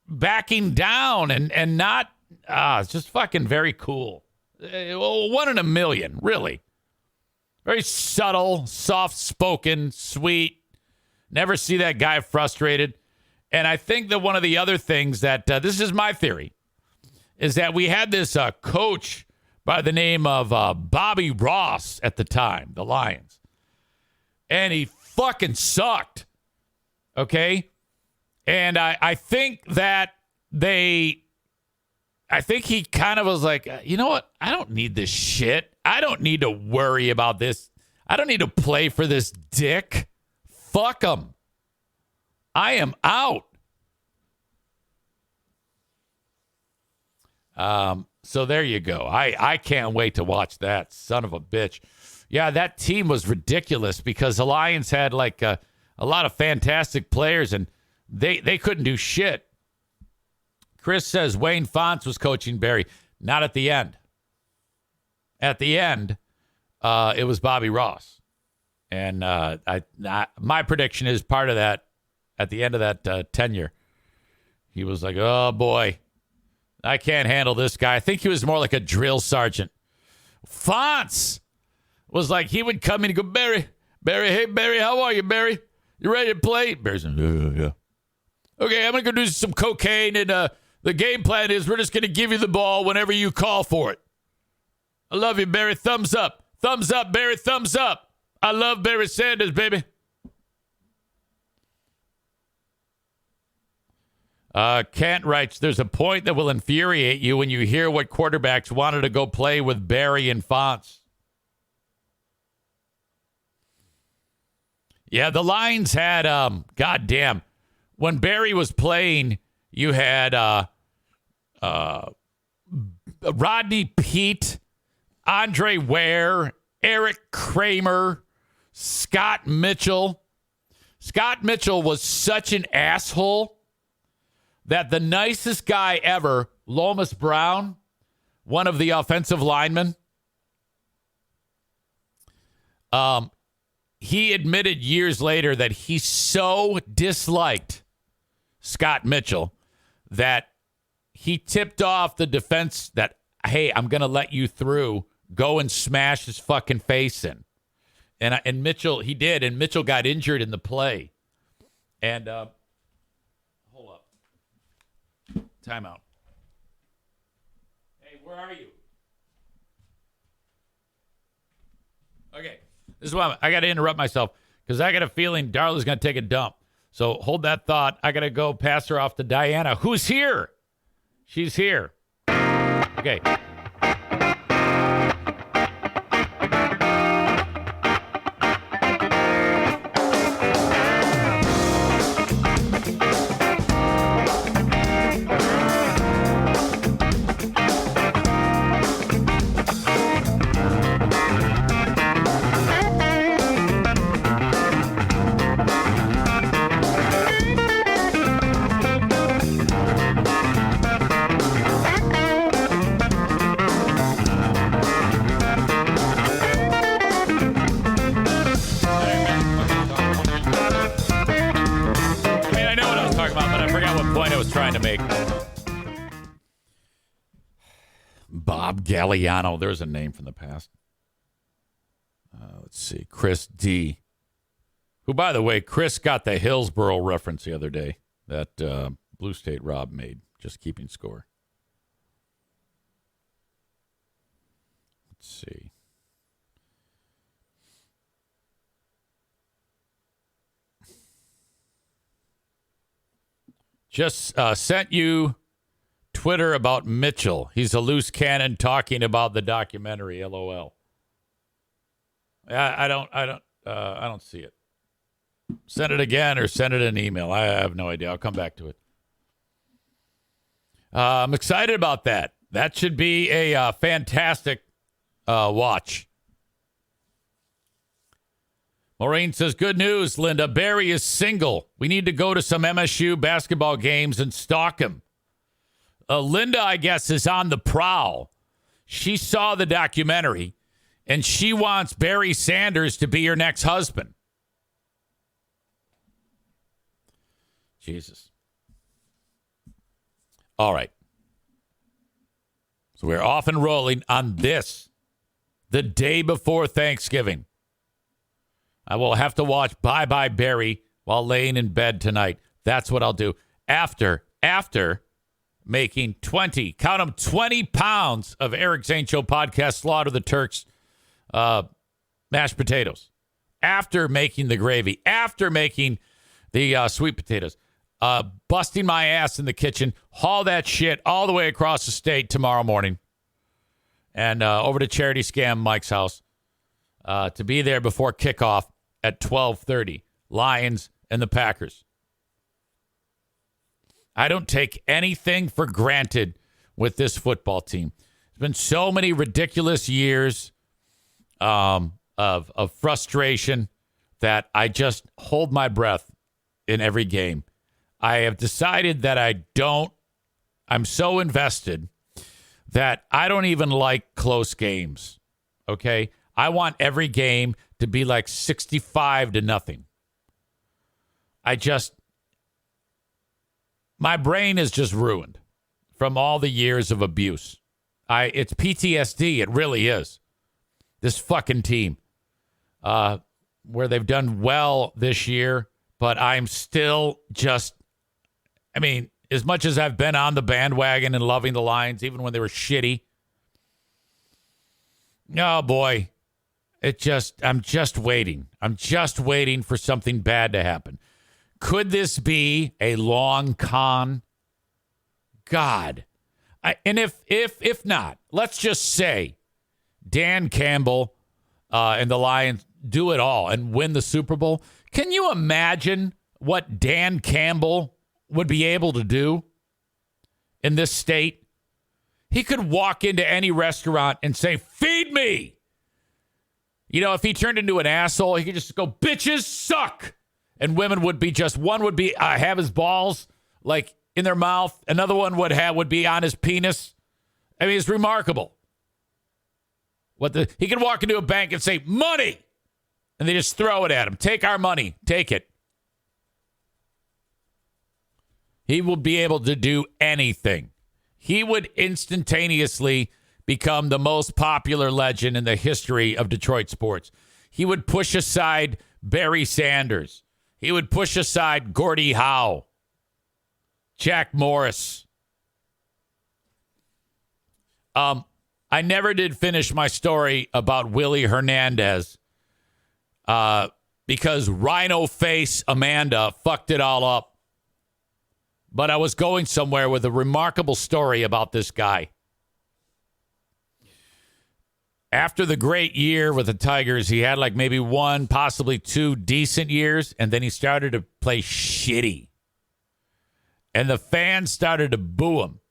backing down and not, it's just fucking very cool. 1 in a million, really. Very subtle, soft-spoken, sweet. Never see that guy frustrated. And I think that one of the other things that, this is my theory, is that we had this coach by the name of Bobby Ross at the time, the Lions. And he fucking sucked. Okay? And I think that I think he kind of was like, you know what? I don't need this shit. I don't need to worry about this. I don't need to play for this dick. Fuck him. I am out. So there you go. I can't wait to watch that, son of a bitch. Yeah, that team was ridiculous because the Lions had like a lot of fantastic players, and they couldn't do shit. Chris says Wayne Fonts was coaching Barry. Not at the end. At the end, it was Bobby Ross. And my prediction is part of that, at the end of that tenure, he was like, oh, boy, I can't handle this guy. I think he was more like a drill sergeant. Fonts was like, he would come in and go, Barry, hey, Barry, how are you, Barry? You ready to play? Barry's like, yeah. Okay, I'm going to go do some cocaine, and the game plan is we're just going to give you the ball whenever you call for it. I love you, Barry. Thumbs up. Thumbs up, Barry. Thumbs up. I love Barry Sanders, baby. Kent writes, there's a point that will infuriate you when you hear what quarterbacks wanted to go play with Barry and Fonts. Yeah, the Lions had, goddamn, when Barry was playing, you had Rodney Peete, Andre Ware, Eric Kramer, Scott Mitchell. Scott Mitchell was such an asshole that the nicest guy ever, Lomas Brown, one of the offensive linemen, he admitted years later that he so disliked Scott Mitchell that he tipped off the defense that, hey, I'm going to let you through. Go and smash his fucking face in. And Mitchell, he did, and Mitchell got injured in the play. And, hold up. Timeout. Hey, where are you? Okay. This is why I got to interrupt myself because I got a feeling Darla's going to take a dump. So hold that thought. I got to go pass her off to Diana, who's here. She's here. Okay. Galliano, there's a name from the past. Let's see, Chris D. Who, by the way, Chris got the Hillsborough reference the other day that Blue State Rob made, just keeping score. Let's see. Just sent you Twitter about Mitchell. He's a loose cannon talking about the documentary, LOL. I don't see it. Send it again or send it an email. I have no idea. I'll come back to it. I'm excited about that. That should be a fantastic watch. Maureen says, good news, Linda. Barry is single. We need to go to some MSU basketball games and stalk him. Linda, I guess, is on the prowl. She saw the documentary, and she wants Barry Sanders to be your next husband. Jesus. All right. So we're off and rolling on this, the day before Thanksgiving. I will have to watch Bye Bye Barry while laying in bed tonight. That's what I'll do. After making 20 pounds of Eric Zane Show podcast Slaughter the Turks mashed potatoes. After making the gravy. After making the sweet potatoes. Busting my ass in the kitchen. Haul that shit all the way across the state tomorrow morning. And over to Charity Scam Mike's house to be there before kickoff at 12:30. Lions and the Packers. I don't take anything for granted with this football team. There's been so many ridiculous years of frustration that I just hold my breath in every game. I have decided that I'm so invested that I don't even like close games. Okay? I want every game to be like 65-0. My brain is just ruined from all the years of abuse. It's PTSD. It really is. This fucking team, where they've done well this year, but I'm still as much as I've been on the bandwagon and loving the Lions, even when they were shitty. Oh boy, I'm just waiting. I'm just waiting for something bad to happen. Could this be a long con? God. And if not, let's just say Dan Campbell and the Lions do it all and win the Super Bowl. Can you imagine what Dan Campbell would be able to do in this state? He could walk into any restaurant and say, feed me. You know, if he turned into an asshole, he could just go, bitches suck. And women would be one would be have his balls like in their mouth. Another one would be on his penis. I mean, it's remarkable. He could walk into a bank and say, money. And they just throw it at him. Take our money. Take it. He will be able to do anything. He would instantaneously become the most popular legend in the history of Detroit sports. He would push aside Barry Sanders. He would push aside Gordie Howe, Jack Morris. I never did finish my story about Willie Hernandez because Rhino Face Amanda fucked it all up. But I was going somewhere with a remarkable story about this guy. After the great year with the Tigers, he had like maybe one, possibly two decent years, and then he started to play shitty. And the fans started to boo him.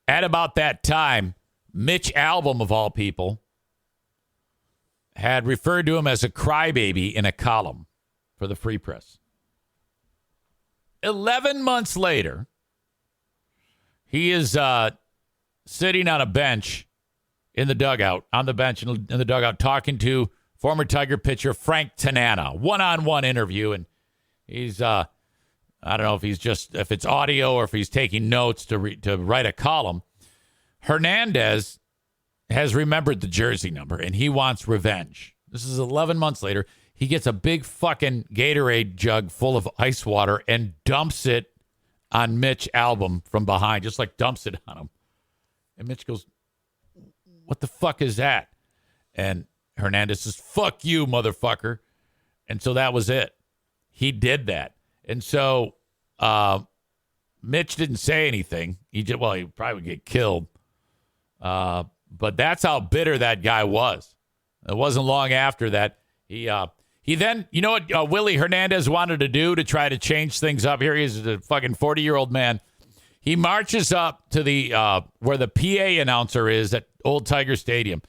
At about that time, Mitch Albom, of all people, had referred to him as a crybaby in a column for the Free Press. 11 months later, he is sitting on a bench in the dugout, in the dugout, talking to former Tiger pitcher Frank Tanana. One-on-one interview, and he's, I don't know if it's audio or if he's taking notes to write a column. Hernandez has remembered the jersey number, and he wants revenge. This is 11 months later. He gets a big fucking Gatorade jug full of ice water and dumps it on Mitch Albom from behind, just like dumps it on him. And Mitch goes, what the fuck is that? And Hernandez says, fuck you, motherfucker. And so that was it. He did that. And so Mitch didn't say anything. He probably would get killed. But that's how bitter that guy was. It wasn't long after that. He then, you know what Willie Hernandez wanted to do to try to change things up here? He's a fucking 40-year-old man. He marches up to the where the PA announcer is at Old Tiger Stadium.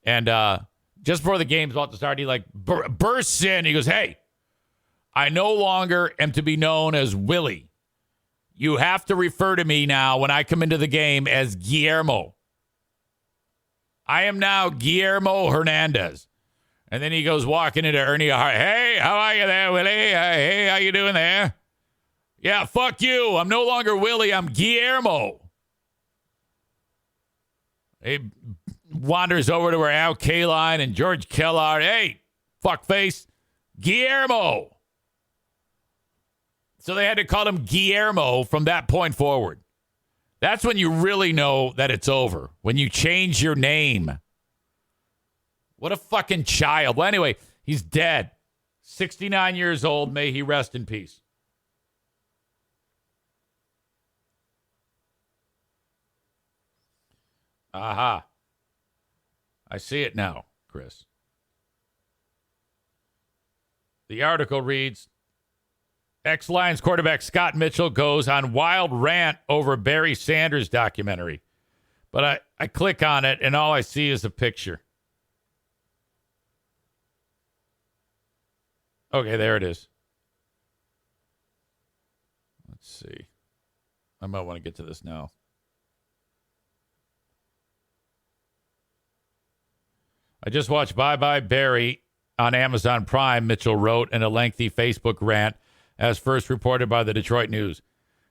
And just before the game's about to start, he bursts in. He goes, "Hey, I no longer am to be known as Willie. You have to refer to me now when I come into the game as Guillermo. I am now Guillermo Hernandez." And then he goes walking into Ernie Hart. "Hey, how are you there, Willie? Hey, how you doing there? Yeah, fuck you. I'm no longer Willie. I'm Guillermo." He wanders over to where Al Kaline and George Kellard. "Hey, fuckface, Guillermo." So they had to call him Guillermo from that point forward. That's when you really know that it's over, when you change your name. What a fucking child. Well, anyway, he's dead. 69 years old. May he rest in peace. Aha. I see it now, Chris. The article reads, ex-Lions quarterback Scott Mitchell goes on wild rant over Barry Sanders documentary. But I click on it, and all I see is a picture. Okay, there it is. Let's see. I might want to get to this now. I just watched Bye Bye Barry on Amazon Prime, Mitchell wrote in a lengthy Facebook rant, as first reported by the Detroit News.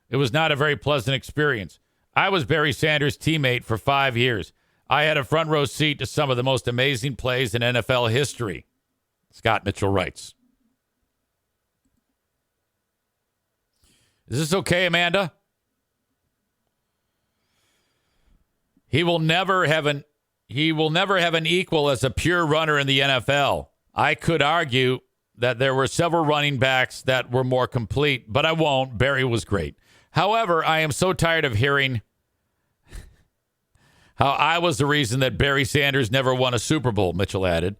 It was not a very pleasant experience. I was Barry Sanders' teammate for 5 years. I had a front row seat to some of the most amazing plays in NFL history, Scott Mitchell writes. Is this okay, Amanda? He will never have an equal as a pure runner in the NFL. I could argue that there were several running backs that were more complete, but I won't. Barry was great. However, I am so tired of hearing how I was the reason that Barry Sanders never won a Super Bowl, Mitchell added.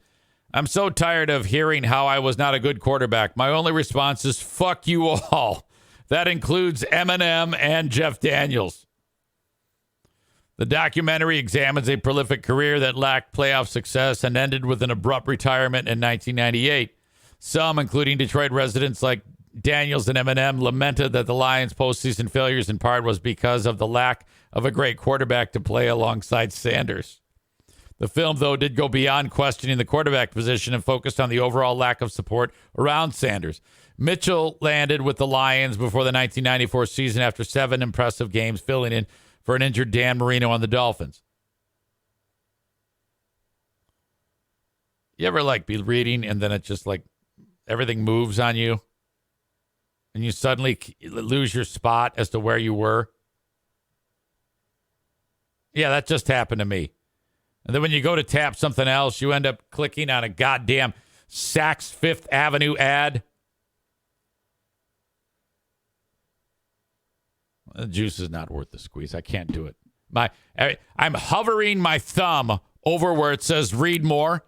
I'm so tired of hearing how I was not a good quarterback. My only response is, fuck you all. That includes Eminem and Jeff Daniels. The documentary examines a prolific career that lacked playoff success and ended with an abrupt retirement in 1998. Some, including Detroit residents like Daniels and Eminem, lamented that the Lions' postseason failures in part was because of the lack of a great quarterback to play alongside Sanders. The film, though, did go beyond questioning the quarterback position and focused on the overall lack of support around Sanders. Mitchell landed with the Lions before the 1994 season after 7 impressive games, filling in for an injured Dan Marino on the Dolphins. You ever be reading and then it just everything moves on you and you suddenly lose your spot as to where you were? Yeah, that just happened to me. And then when you go to tap something else, you end up clicking on a goddamn Saks Fifth Avenue ad. The juice is not worth the squeeze. I can't do it. I'm hovering my thumb over where it says read more,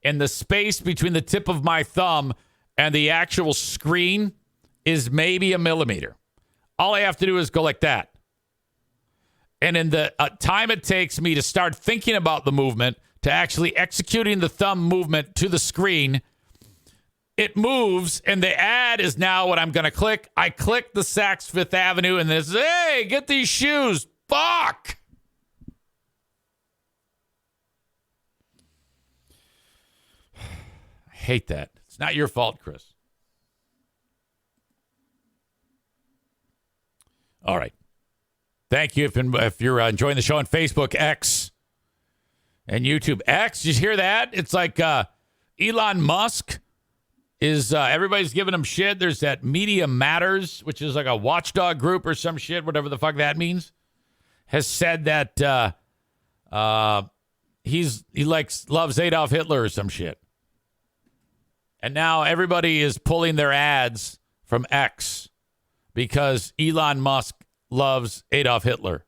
and the space between the tip of my thumb and the actual screen is maybe a millimeter. All I have to do is go like that. And in the time it takes me to start thinking about the movement, to actually executing the thumb movement to the screen, it moves, and the ad is now what I'm going to click. I click the Saks Fifth Avenue, and it says, hey, get these shoes. Fuck! I hate that. It's not your fault, Chris. All right. Thank you if you're enjoying the show on Facebook, X, and YouTube. X, did you hear that? It's like Elon Musk is, everybody's giving him shit. There's that Media Matters, which is like a watchdog group or some shit, whatever the fuck that means, has said that he loves Adolf Hitler or some shit. And now everybody is pulling their ads from X because Elon Musk loves Adolf Hitler.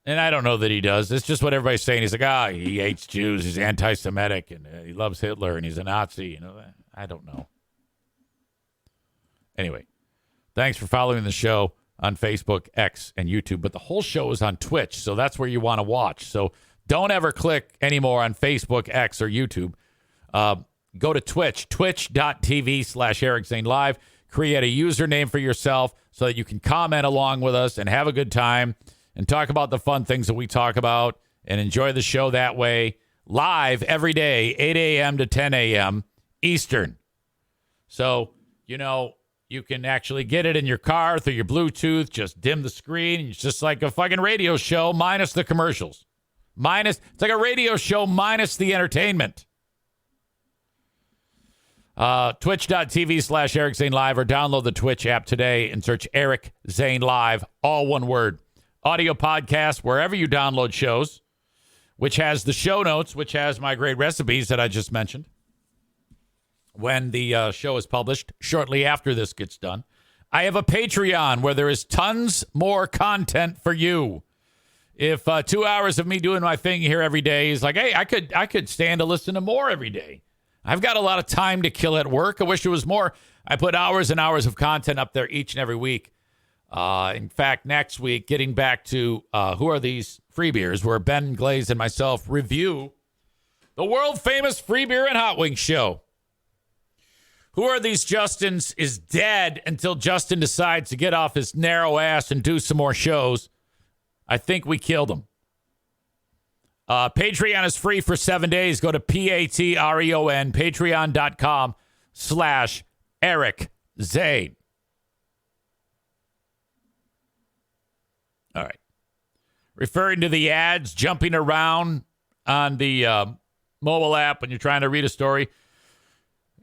And I don't know that he does. It's just what everybody's saying. He's like, he hates Jews. He's anti-Semitic, and he loves Hitler, and he's a Nazi. You know, I don't know. Anyway, thanks for following the show on Facebook, X, and YouTube. But the whole show is on Twitch, so that's where you want to watch. So don't ever click anymore on Facebook, X, or YouTube. Go to Twitch, twitch.tv/Eric Zane Live. Create a username for yourself so that you can comment along with us and have a good time and talk about the fun things that we talk about and enjoy the show that way. Live every day, 8 a.m. to 10 a.m. Eastern. So, you know, you can actually get it in your car through your Bluetooth. Just dim the screen. It's just like a fucking radio show minus the commercials. It's like a radio show minus the entertainment. Twitch.tv/Eric Zane Live, or download the Twitch app today and search Eric Zane Live, all one word. Audio podcast, wherever you download shows, which has the show notes, which has my great recipes that I just mentioned. When the show is published, shortly after this gets done, I have a Patreon where there is tons more content for you. If 2 hours of me doing my thing here every day is like, hey, I could stand to listen to more every day. I've got a lot of time to kill at work. I wish it was more. I put hours and hours of content up there each and every week. In fact, next week, getting back to Who Are These Free Beers, where Ben Glaze and myself review the world-famous Free Beer and Hot Wings show. Who Are These Justins is dead until Justin decides to get off his narrow ass and do some more shows. I think we killed him. Patreon is free for 7 days. Go to Patreon, patreon.com/Eric Zane. All right. Referring to the ads jumping around on the mobile app when you're trying to read a story,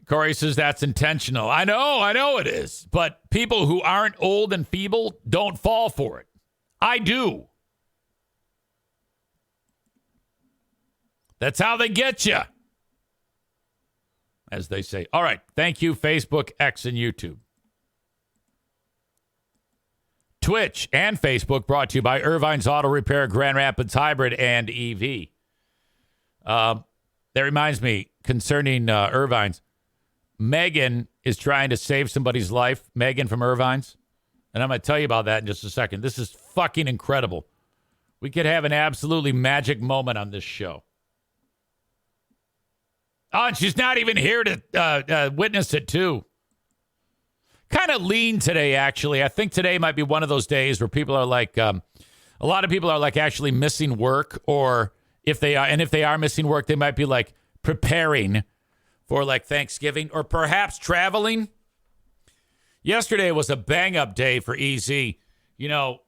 Corey says that's intentional. I know it is. But people who aren't old and feeble don't fall for it. I do. That's how they get you, as they say. All right. Thank you, Facebook, X, and YouTube. Twitch and Facebook brought to you by Irvine's Auto Repair, Grand Rapids Hybrid, and EV. That reminds me, concerning Irvine's, Megan is trying to save somebody's life. Megan from Irvine's. And I'm going to tell you about that in just a second. This is fucking incredible. We could have an absolutely magic moment on this show. Oh, and she's not even here to witness it, too. Kind of lean today, actually. I think today might be one of those days where people are like, a lot of people are like actually missing work, or if they are missing work, they might be like preparing for like Thanksgiving or perhaps traveling. Yesterday was a bang-up day for EZ. You know,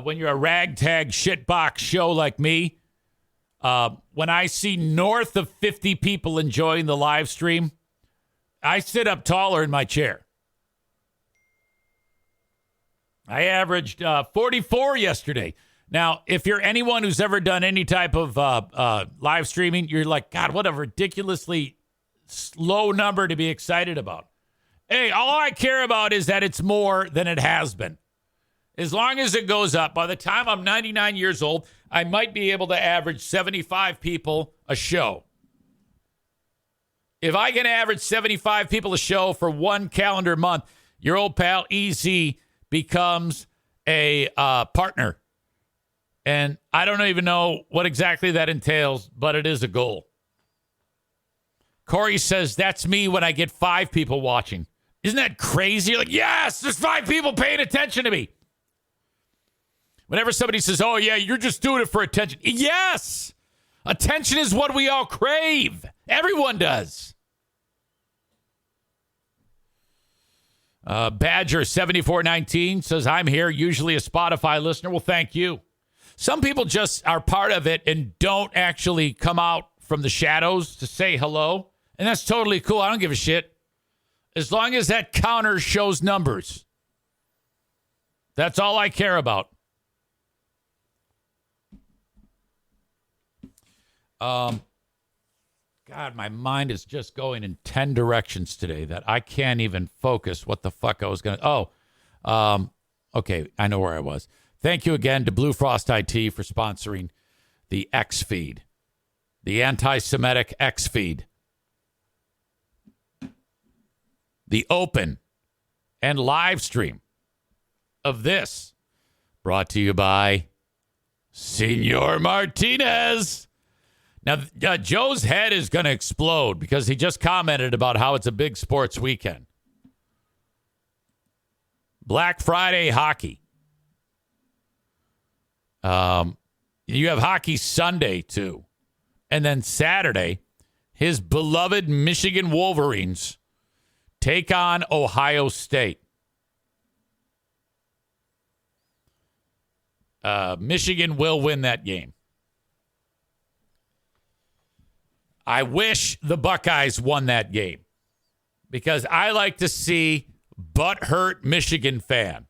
when you're a ragtag shitbox show like me, when I see north of 50 people enjoying the live stream, I sit up taller in my chair. I averaged 44 yesterday. Now, if you're anyone who's ever done any type of live streaming, you're like, God, what a ridiculously low number to be excited about. Hey, all I care about is that it's more than it has been. As long as it goes up, by the time I'm 99 years old, I might be able to average 75 people a show. If I can average 75 people a show for one calendar month, your old pal EZ becomes a partner. And I don't even know what exactly that entails, but it is a goal. Corey says, that's me when I get 5 people watching. Isn't that crazy? You're like, yes, there's 5 people paying attention to me. Whenever somebody says, oh, yeah, you're just doing it for attention. Yes, attention is what we all crave. Everyone does. Badger 7419 says, I'm here, usually a Spotify listener. Well, thank you. Some people just are part of it and don't actually come out from the shadows to say hello. And that's totally cool. I don't give a shit. As long as that counter shows numbers. That's all I care about. God, my mind is just going in 10 directions today that I can't even focus what the fuck I was going to... okay, I know where I was. Thank you again to Blue Frost IT for sponsoring the X feed, the anti-Semitic X feed, the open and live stream of this, brought to you by Senor Martinez. Now, Joe's head is going to explode because he just commented about how it's a big sports weekend. Black Friday hockey. You have hockey Sunday, too. And then Saturday, his beloved Michigan Wolverines take on Ohio State. Michigan will win that game. I wish the Buckeyes won that game because I like to see butthurt Michigan fan.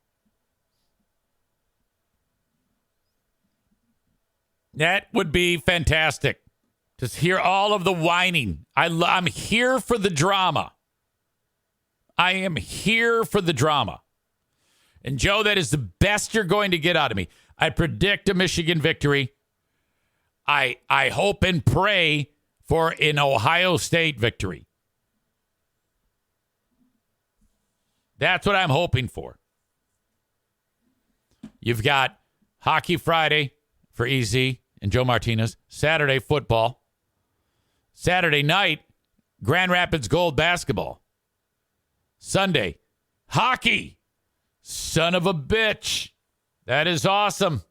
That would be fantastic. Just hear all of the whining. I'm here for the drama. I am here for the drama. And Joe, that is the best you're going to get out of me. I predict a Michigan victory. I hope and pray for an Ohio State victory. That's what I'm hoping for. You've got Hockey Friday for EZ and Joe Martinez. Saturday, football. Saturday night, Grand Rapids Gold basketball. Sunday, hockey. Son of a bitch. That is awesome.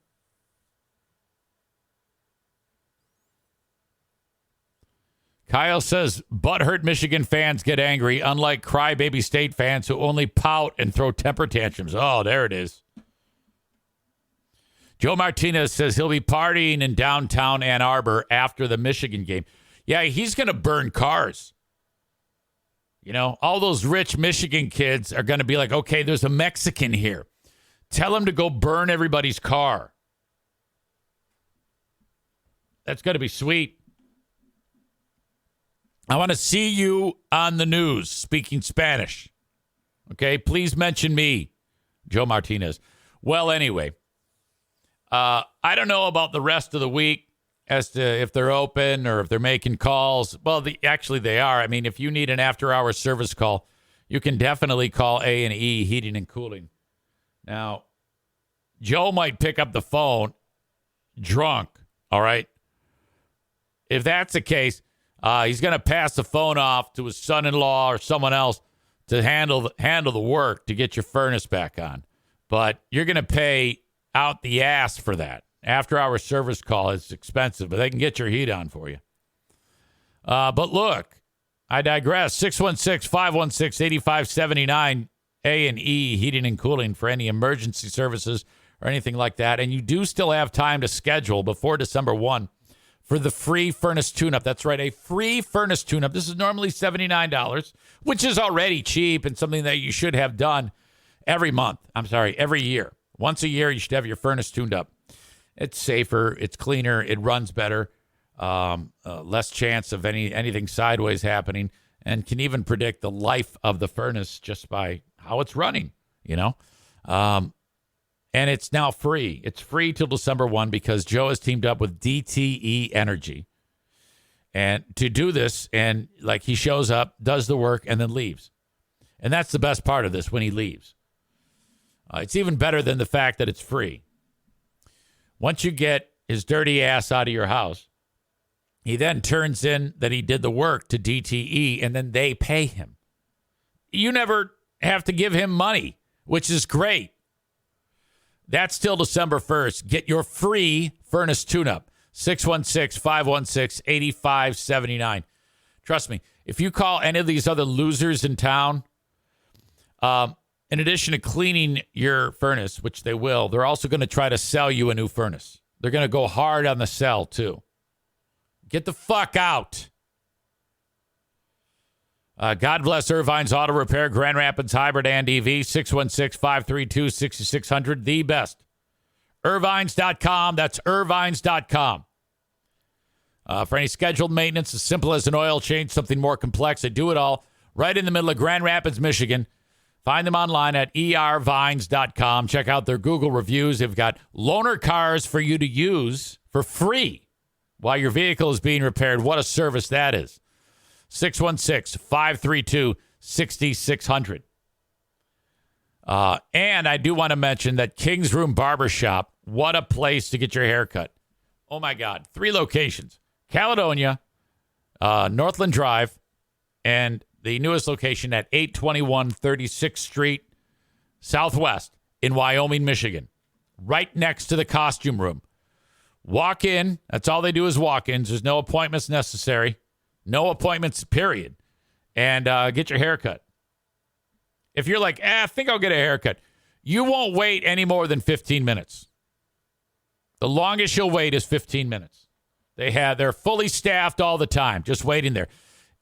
Kyle says, butthurt Michigan fans get angry, unlike crybaby State fans who only pout and throw temper tantrums. Oh, there it is. Joe Martinez says he'll be partying in downtown Ann Arbor after the Michigan game. Yeah, he's going to burn cars. You know, all those rich Michigan kids are going to be like, okay, there's a Mexican here. Tell him to go burn everybody's car. That's going to be sweet. I want to see you on the news speaking Spanish. Okay, please mention me, Joe Martinez. Well, anyway, I don't know about the rest of the week as to if they're open or if they're making calls. Well, actually they are. I mean, if you need an after-hours service call, you can definitely call A&E Heating and Cooling. Now, Joe might pick up the phone drunk, all right? If that's the case, he's going to pass the phone off to his son-in-law or someone else to handle the work to get your furnace back on. But you're going to pay out the ass for that. After-hour service call is expensive, but they can get your heat on for you. But look, I digress. 616-516-8579, A&E Heating and Cooling for any emergency services or anything like that. And you do still have time to schedule before December 1 for the free furnace tune-up. That's right, a free furnace tune-up. This is normally $79, which is already cheap and something that you should have done every year. Once a year, you should have your furnace tuned up. It's safer, it's cleaner, it runs better, less chance of anything sideways happening, and can even predict the life of the furnace just by how it's running, you know? And it's now free. It's free till December 1 because Joe has teamed up with DTE Energy. And to do this, and like he shows up, does the work, and then leaves. And that's the best part of this, when he leaves. It's even better than the fact that it's free. Once you get his dirty ass out of your house, he then turns in that he did the work to DTE, and then they pay him. You never have to give him money, which is great. That's till December 1st. Get your free furnace tune-up. 616-516-8579. Trust me, if you call any of these other losers in town, in addition to cleaning your furnace, which they will, they're also going to try to sell you a new furnace. They're going to go hard on the sell, too. Get the fuck out. God bless Irvine's Auto Repair, Grand Rapids Hybrid and EV, 616-532-6600, the best. Irvines.com, that's Irvines.com. For any scheduled maintenance, as simple as an oil change, something more complex, they do it all right in the middle of Grand Rapids, Michigan. Find them online at ervines.com. Check out their Google reviews. They've got loaner cars for you to use for free while your vehicle is being repaired. What a service that is. 616-532-6600. And I do want to mention that King's Room Barbershop, what a place to get your hair cut. Oh, my God. 3 locations. Caledonia, Northland Drive, and the newest location at 821 36th Street Southwest in Wyoming, Michigan, right next to the costume room. Walk in. That's all they do is walk-ins. There's no appointments necessary. No appointments, period. And get your hair cut. If you're like, I think I'll get a haircut, you won't wait any more than 15 minutes. The longest you'll wait is 15 minutes. They're fully staffed all the time, just waiting there.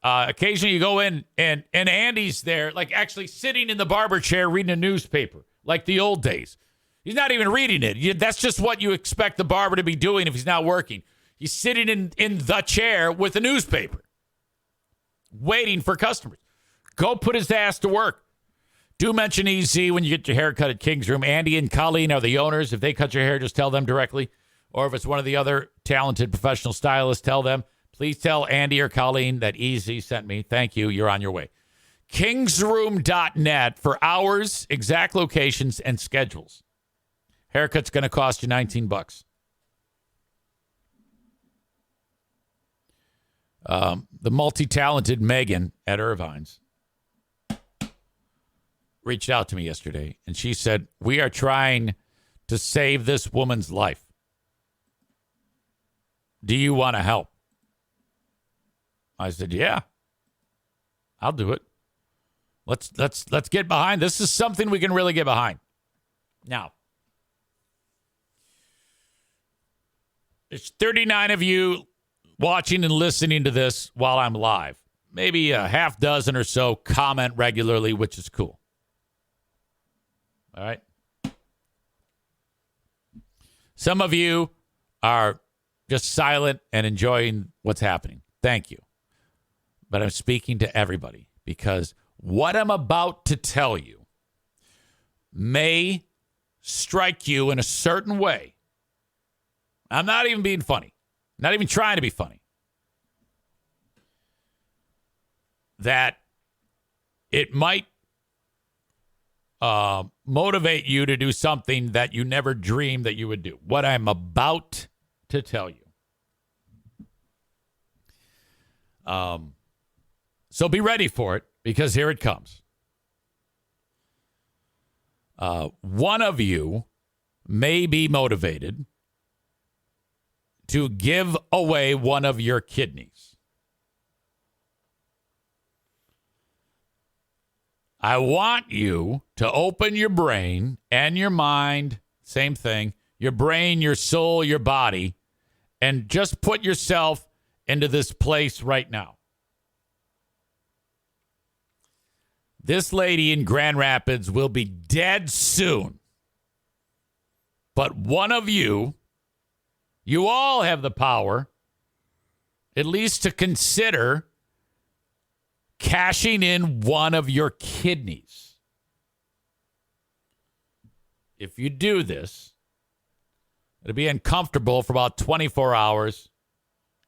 Occasionally you go in and Andy's there, like actually sitting in the barber chair reading a newspaper, like the old days. He's not even reading it. That's just what you expect the barber to be doing if he's not working. He's sitting in the chair with a newspaper, waiting for customers. Go put his ass to work. Do mention EZ when you get your hair cut at King's Room. Andy and Colleen are the owners. If they cut your hair, just tell them directly. Or if it's one of the other talented professional stylists, tell them. Please tell Andy or Colleen that EZ sent me. Thank you. You're on your way. Kingsroom.net for hours, exact locations, and schedules. Haircut's going to cost you $19. The multi-talented Megan at Irvine's reached out to me yesterday, and she said, we are trying to save this woman's life. Do you want to help? I said, yeah, I'll do it. Let's get behind. This is something we can really get behind. Now, there's 39 of you watching and listening to this while I'm live. Maybe a half dozen or so comment regularly, which is cool. All right. Some of you are just silent and enjoying what's happening. Thank you. But I'm speaking to everybody because what I'm about to tell you may strike you in a certain way. I'm not even being funny. Not even trying to be funny. That it might motivate you to do something that you never dreamed that you would do. What I'm about to tell you. So be ready for it, because here it comes. One of you may be motivated to give away one of your kidneys. I want you to open your brain and your mind, same thing, your brain, your soul, your body, and just put yourself into this place right now. This lady in Grand Rapids will be dead soon. But one of you all have the power, at least to consider cashing in one of your kidneys. If you do this, it'll be uncomfortable for about 24 hours.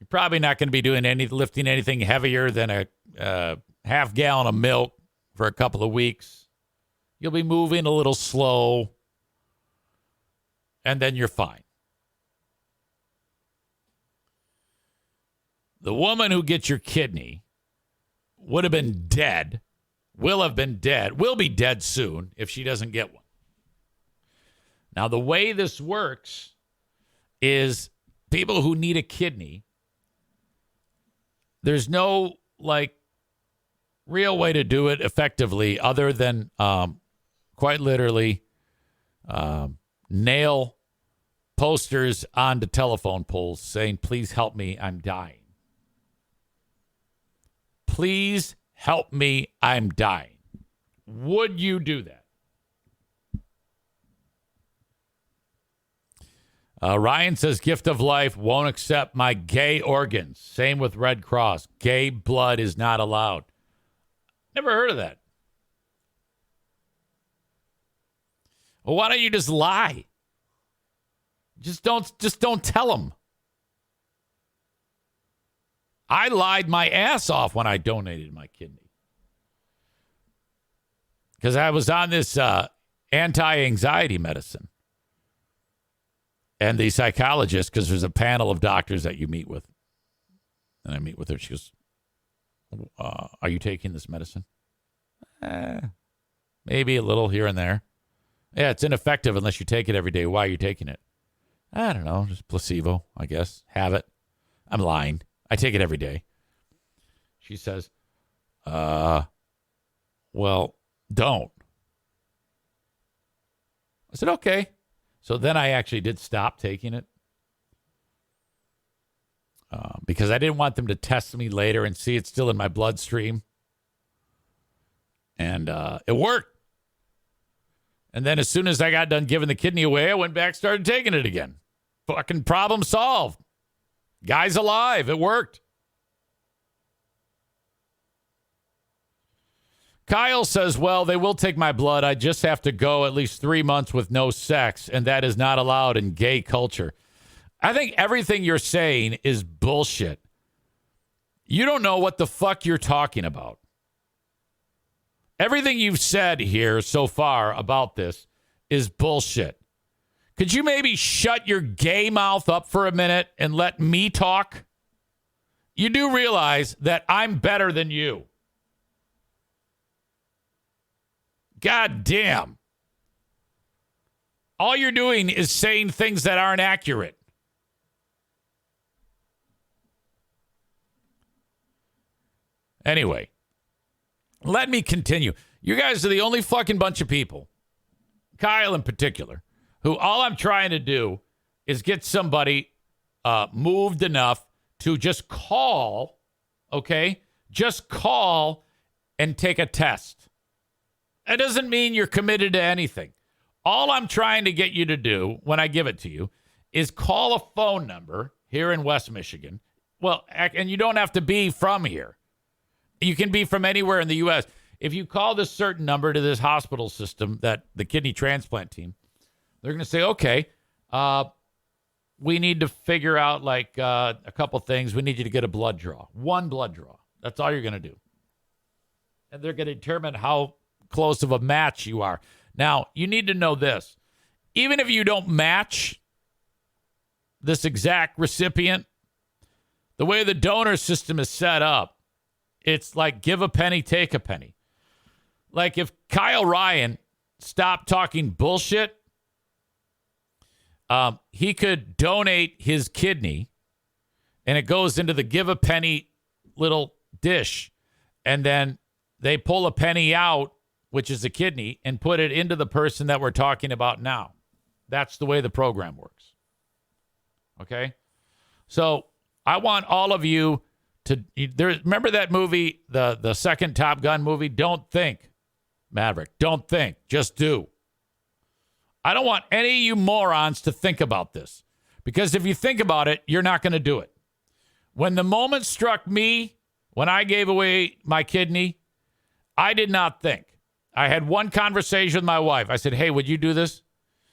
You're probably not going to be lifting anything heavier than a half gallon of milk for a couple of weeks. You'll be moving a little slow, and then you're fine. The woman who gets your kidney would have been dead, will be dead soon if she doesn't get one. Now, the way this works is people who need a kidney, there's no, real way to do it effectively other than quite literally nail posters onto telephone poles saying, please help me, I'm dying. Please help me, I'm dying. Would you do that? Ryan says, gift of life, won't accept my gay organs. Same with Red Cross. Gay blood is not allowed. Never heard of that. Well, why don't you just lie? Just don't tell them. I lied my ass off when I donated my kidney. Because I was on this anti-anxiety medicine. And the psychologist, because there's a panel of doctors that you meet with. And I meet with her. She goes, are you taking this medicine? Maybe a little here and there. Yeah, it's ineffective unless you take it every day. Why are you taking it? I don't know. Just placebo, I guess. Have it. I'm lying. I take it every day. She says, well, don't. I said, okay. So then I actually did stop taking it because I didn't want them to test me later and see it's still in my bloodstream. And it worked. And then as soon as I got done giving the kidney away, I went back, started taking it again. Fucking problem solved. Guy's alive. It worked. Kyle says, well, they will take my blood. I just have to go at least 3 months with no sex, and that is not allowed in gay culture. I think everything you're saying is bullshit. You don't know what the fuck you're talking about. Everything you've said here so far about this is bullshit. Could you maybe shut your gay mouth up for a minute and let me talk? You do realize that I'm better than you. God damn. All you're doing is saying things that aren't accurate. Anyway, let me continue. You guys are the only fucking bunch of people, Kyle in particular, who all I'm trying to do is get somebody moved enough to just call, okay? Just call and take a test. That doesn't mean you're committed to anything. All I'm trying to get you to do when I give it to you is call a phone number here in West Michigan. Well, and you don't have to be from here. You can be from anywhere in the U.S. If you call this certain number to this hospital system, that the kidney transplant team, they're going to say, okay, we need to figure out like a couple things. We need you to get a blood draw. One blood draw. That's all you're going to do. And they're going to determine how close of a match you are. Now, you need to know this. Even if you don't match this exact recipient, the way the donor system is set up, it's like give a penny, take a penny. Like if Kyle Ryan stopped talking bullshit, he could donate his kidney and it goes into the give a penny little dish. And then they pull a penny out, which is a kidney, and put it into the person that we're talking about now. That's the way the program works. Okay? So I want all of you to remember that movie, the second Top Gun movie? Don't think, Maverick. Don't think. Just do. I don't want any of you morons to think about this. Because if you think about it, you're not going to do it. When the moment struck me, when I gave away my kidney, I did not think. I had one conversation with my wife. I said, hey, would you do this?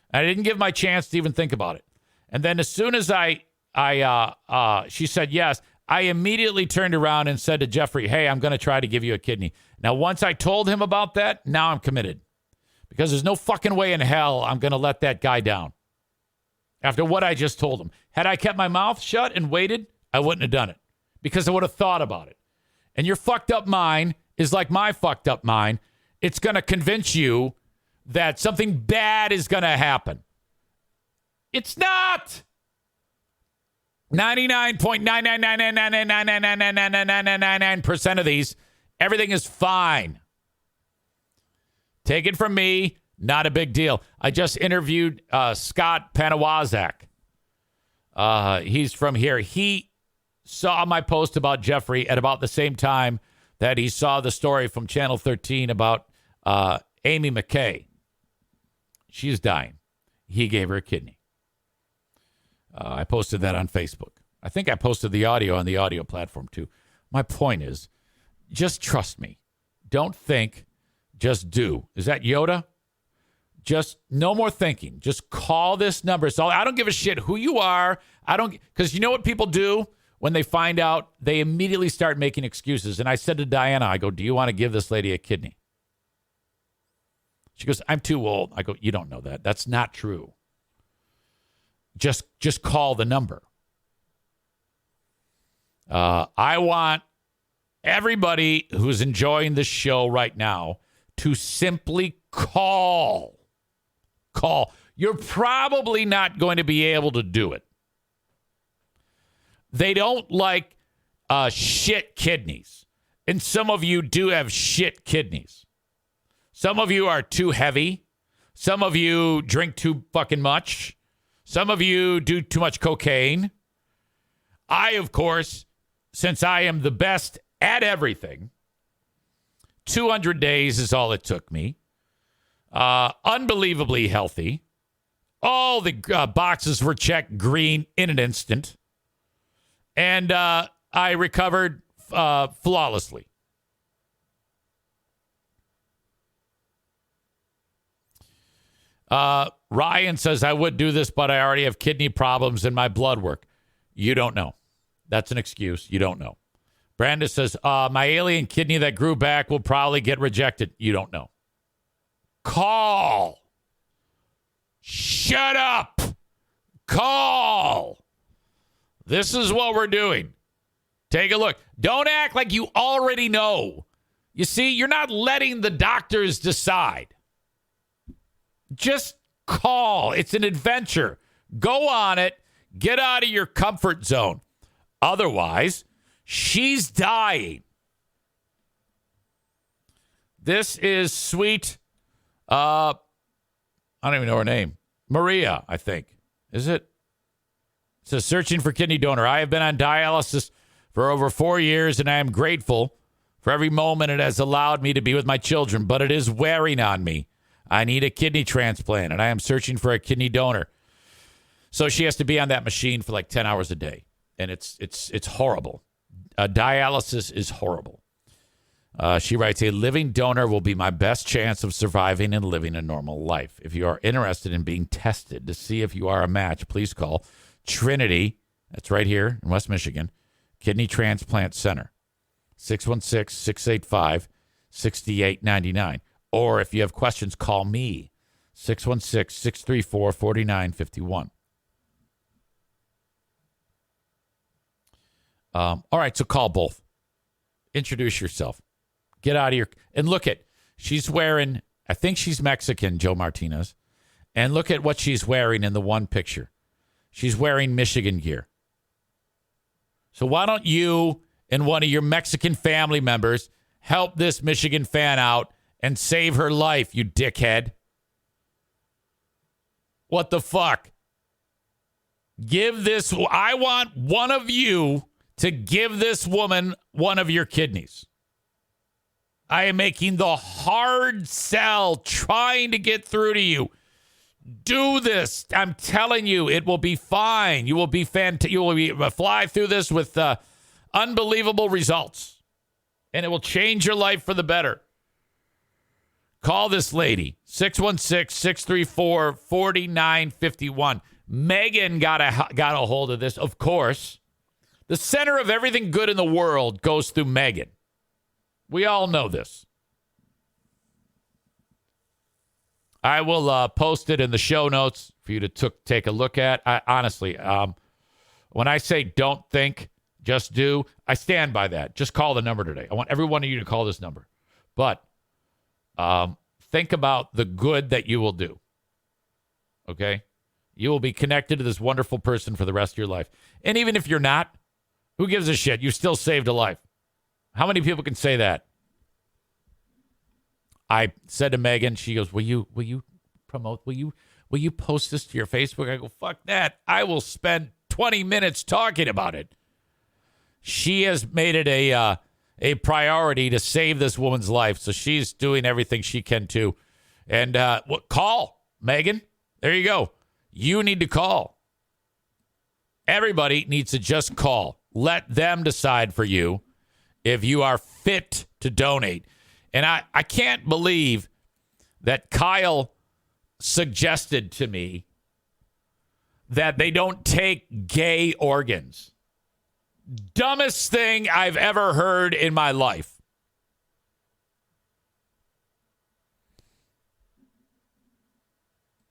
And I didn't give my chance to even think about it. And then as soon as she said yes, I immediately turned around and said to Jeffrey, hey, I'm going to try to give you a kidney. Now, once I told him about that, now I'm committed. Because there's no fucking way in hell I'm going to let that guy down. After what I just told him. Had I kept my mouth shut and waited, I wouldn't have done it. Because I would have thought about it. And your fucked up mind is like my fucked up mind. It's going to convince you that something bad is going to happen. It's not. 99.99999999999% of these, everything is fine. Take it from me, not a big deal. I just interviewed Scott Panawazak. He's from here. He saw my post about Jeffrey at about the same time that he saw the story from Channel 13 about Amy McKay. She's dying. He gave her a kidney. I posted that on Facebook. I think I posted the audio on the audio platform too. My point is, just trust me. Don't think, just do. Is that Yoda? Just no more thinking. Just call this number. So I don't give a shit who you are. Because you know what people do when they find out? They immediately start making excuses. And I said to Diana, I go, do you want to give this lady a kidney? She goes, I'm too old. I go, you don't know that. That's not true. Just call the number. I want everybody who's enjoying this show right now to simply call. You're probably not going to be able to do it. They don't like shit kidneys. And some of you do have shit kidneys. Some of you are too heavy. Some of you drink too fucking much. Some of you do too much cocaine. I, of course, since I am the best at everything, 200 days is all it took me. Unbelievably healthy. All the boxes were checked green in an instant. And I recovered flawlessly. Ryan says, I would do this, but I already have kidney problems in my blood work. You don't know. That's an excuse. You don't know. Brandon says, my alien kidney that grew back will probably get rejected. You don't know. Call. Shut up. Call. This is what we're doing. Take a look. Don't act like you already know. You see, you're not letting the doctors decide. Just call. It's an adventure. Go on it. Get out of your comfort zone. Otherwise, she's dying. This is sweet. I don't even know her name. Maria, I think. Is it? It says, searching for kidney donor. I have been on dialysis for over 4 years, and I am grateful for every moment it has allowed me to be with my children, but it is wearing on me. I need a kidney transplant, and I am searching for a kidney donor. So she has to be on that machine for like 10 hours a day, and it's horrible. Dialysis is horrible. She writes, a living donor will be my best chance of surviving and living a normal life. If you are interested in being tested to see if you are a match, please call Trinity, that's right here in West Michigan, Kidney Transplant Center, 616-685-6899. Or if you have questions, call me, 616-634-4951. All right, so call both. Introduce yourself. Get out of your... And look at... She's wearing... I think she's Mexican, Joe Martinez. And look at what she's wearing in the one picture. She's wearing Michigan gear. So why don't you and one of your Mexican family members help this Michigan fan out and save her life, you dickhead? What the fuck? Give this... I want one of you to give this woman one of your kidneys. I am making the hard sell, trying to get through to you. Do this. I'm telling you, it will be fine. You will be you will fly through this with unbelievable results, and it will change your life for the better. Call this lady, 616-634-4951. Megan got a hold of this, of course. The center of everything good in the world goes through Megan. We all know this. I will post it in the show notes for you to take a look at. Honestly, when I say don't think, just do, I stand by that. Just call the number today. I want every one of you to call this number. But think about the good that you will do. Okay? You will be connected to this wonderful person for the rest of your life. And even if you're not, who gives a shit? You still saved a life. How many people can say that? I said to Megan, she goes, will you promote, will you post this to your Facebook? I go, fuck that. I will spend 20 minutes talking about it. She has made it a priority to save this woman's life. So she's doing everything she can too. And call, Megan. There you go. You need to call. Everybody needs to just call. Let them decide for you if you are fit to donate. And I can't believe that Kyle suggested to me that they don't take gay organs. Dumbest thing I've ever heard in my life.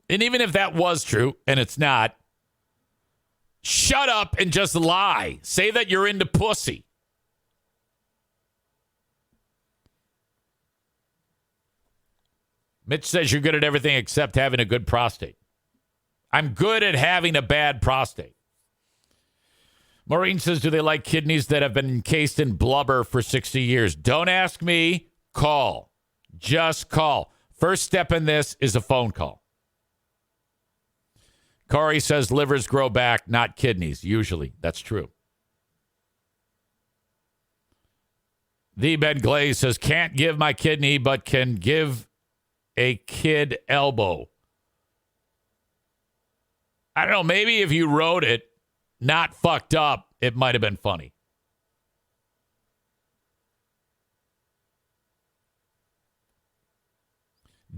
And even if that was true, and it's not, shut up and just lie. Say that you're into pussy. Mitch says you're good at everything except having a good prostate. I'm good at having a bad prostate. Maureen says, do they like kidneys that have been encased in blubber for 60 years? Don't ask me. Call. Just call. First step in this is a phone call. Corey says livers grow back, not kidneys. Usually. That's true. The Ben Glaze says, can't give my kidney, but can give a kid elbow. I don't know. Maybe if you wrote it not fucked up, it might have been funny.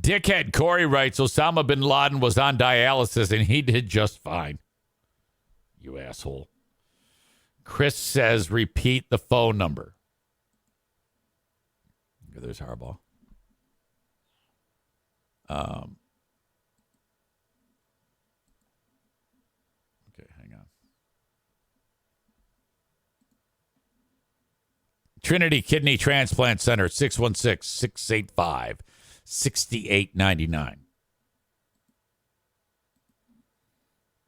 Dickhead Corey writes, Osama bin Laden was on dialysis and he did just fine. You asshole. Chris says, repeat the phone number. There's Harbaugh. Okay, hang on. Trinity Kidney Transplant Center, 616-685-6899.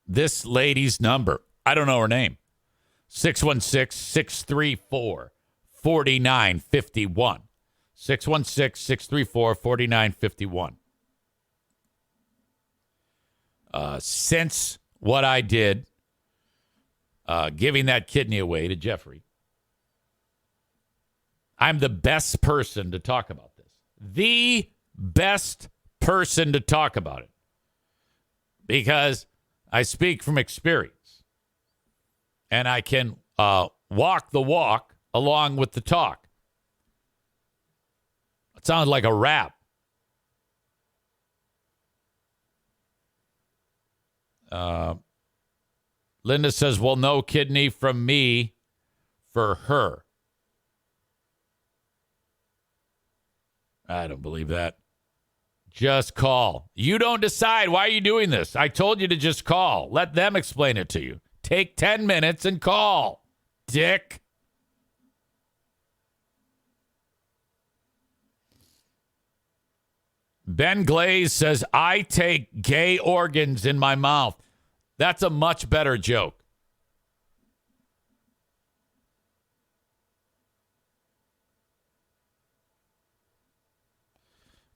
This lady's number, I don't know her name, 616-634-4951. 616-634-4951. Since what I did, giving that kidney away to Jeffrey, I'm the best person to talk about this. The best person to talk about it. Because I speak from experience. And I can walk the walk along with the talk. It sounds like a rap. Linda says, well, no kidney from me for her. I don't believe that. Just call. You don't decide. Why are you doing this? I told you to just call. Let them explain it to you. Take 10 minutes and call, dick. Ben Glaze says, I take gay organs in my mouth. That's a much better joke.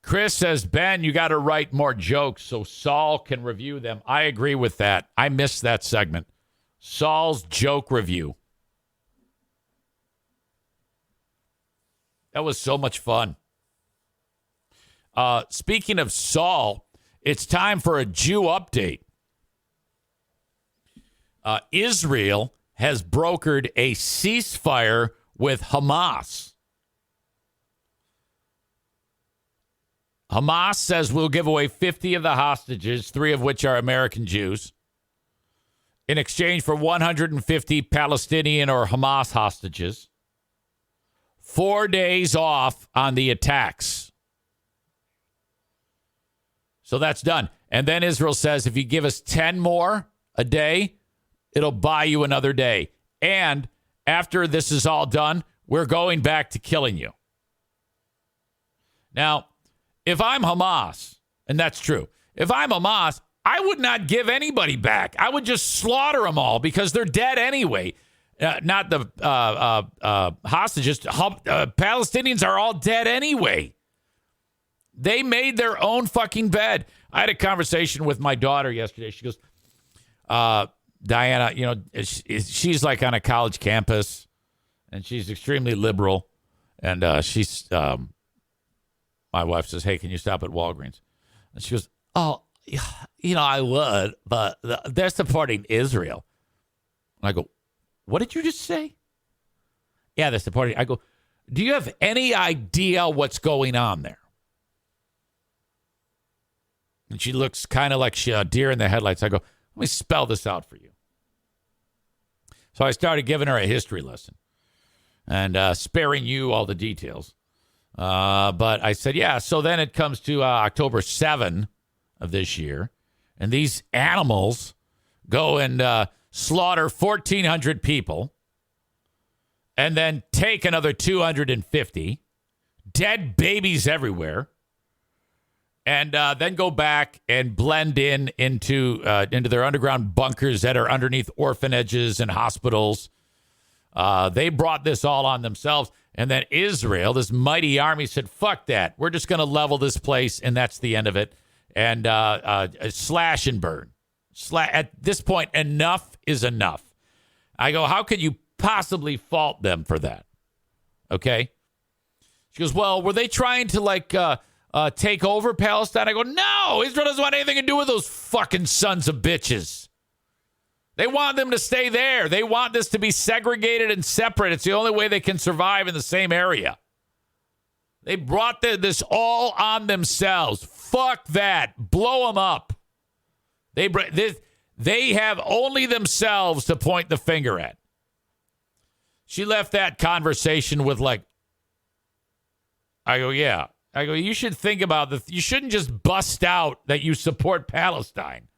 Chris says, Ben, you got to write more jokes so Saul can review them. I agree with that. I missed that segment. Saul's joke review. That was so much fun. Speaking of Saul, it's time for a Jew update. Israel has brokered a ceasefire with Hamas. Hamas says we'll give away 50 of the hostages, 3 of which are American Jews, in exchange for 150 Palestinian or Hamas hostages. 4 days off on the attacks. So that's done. And then Israel says if you give us 10 more a day, it'll buy you another day. And after this is all done, we're going back to killing you. Now, if I'm Hamas, and that's true, if I'm Hamas, I would not give anybody back. I would just slaughter them all because they're dead anyway. Not the hostages. Palestinians are all dead anyway. They made their own fucking bed. I had a conversation with my daughter yesterday. She goes, Diana, you know, she's like on a college campus, and she's extremely liberal. And my wife says, hey, can you stop at Walgreens? And she goes, oh, you know, I would, but they're supporting Israel. And I go, what did you just say? Yeah, they're supporting. I go, do you have any idea what's going on there? And she looks kind of like she a deer in the headlights. I go, let me spell this out for you. So I started giving her a history lesson and sparing you all the details. But I said, yeah, so then it comes to October 7 of this year, and these animals go and slaughter 1,400 people and then take another 250, dead babies everywhere, and then go back and blend into their underground bunkers that are underneath orphanages and hospitals. They brought this all on themselves. And then Israel, this mighty army, said, fuck that. We're just going to level this place, and that's the end of it. And slash and burn. At this point, enough is enough. I go, how could you possibly fault them for that? Okay? She goes, well, were they trying to, take over Palestine? I go, no, Israel doesn't want anything to do with those fucking sons of bitches. They want them to stay there. They want this to be segregated and separate. It's the only way they can survive in the same area. They brought this all on themselves. Fuck that. Blow them up. They have only themselves to point the finger at. She left that conversation with I go, yeah. I go, you should think about this. You shouldn't just bust out that you support Palestine.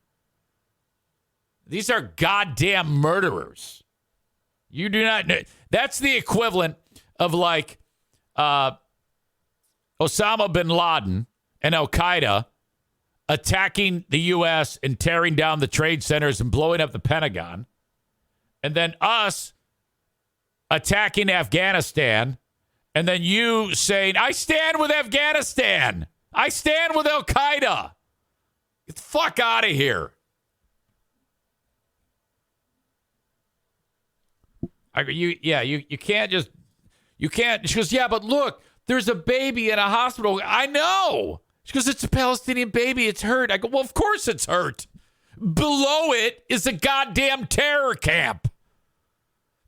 These are goddamn murderers. You do not know. That's the equivalent of Osama bin Laden and Al-Qaeda attacking the U.S. and tearing down the trade centers and blowing up the Pentagon. And then us attacking Afghanistan. And then you saying, I stand with Afghanistan. I stand with Al-Qaeda. Get the fuck out of here. I go, you can't just, you can't. She goes, yeah, but look, there's a baby in a hospital. I know. She goes, it's a Palestinian baby. It's hurt. I go, well, of course it's hurt. Below it is a goddamn terror camp.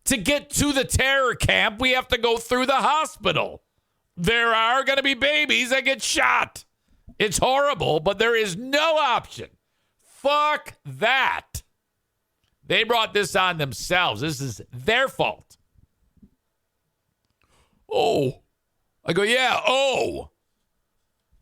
To get to the terror camp, we have to go through the hospital. There are going to be babies that get shot. It's horrible, but there is no option. Fuck that. They brought this on themselves. This is their fault. Oh. I go, yeah, oh.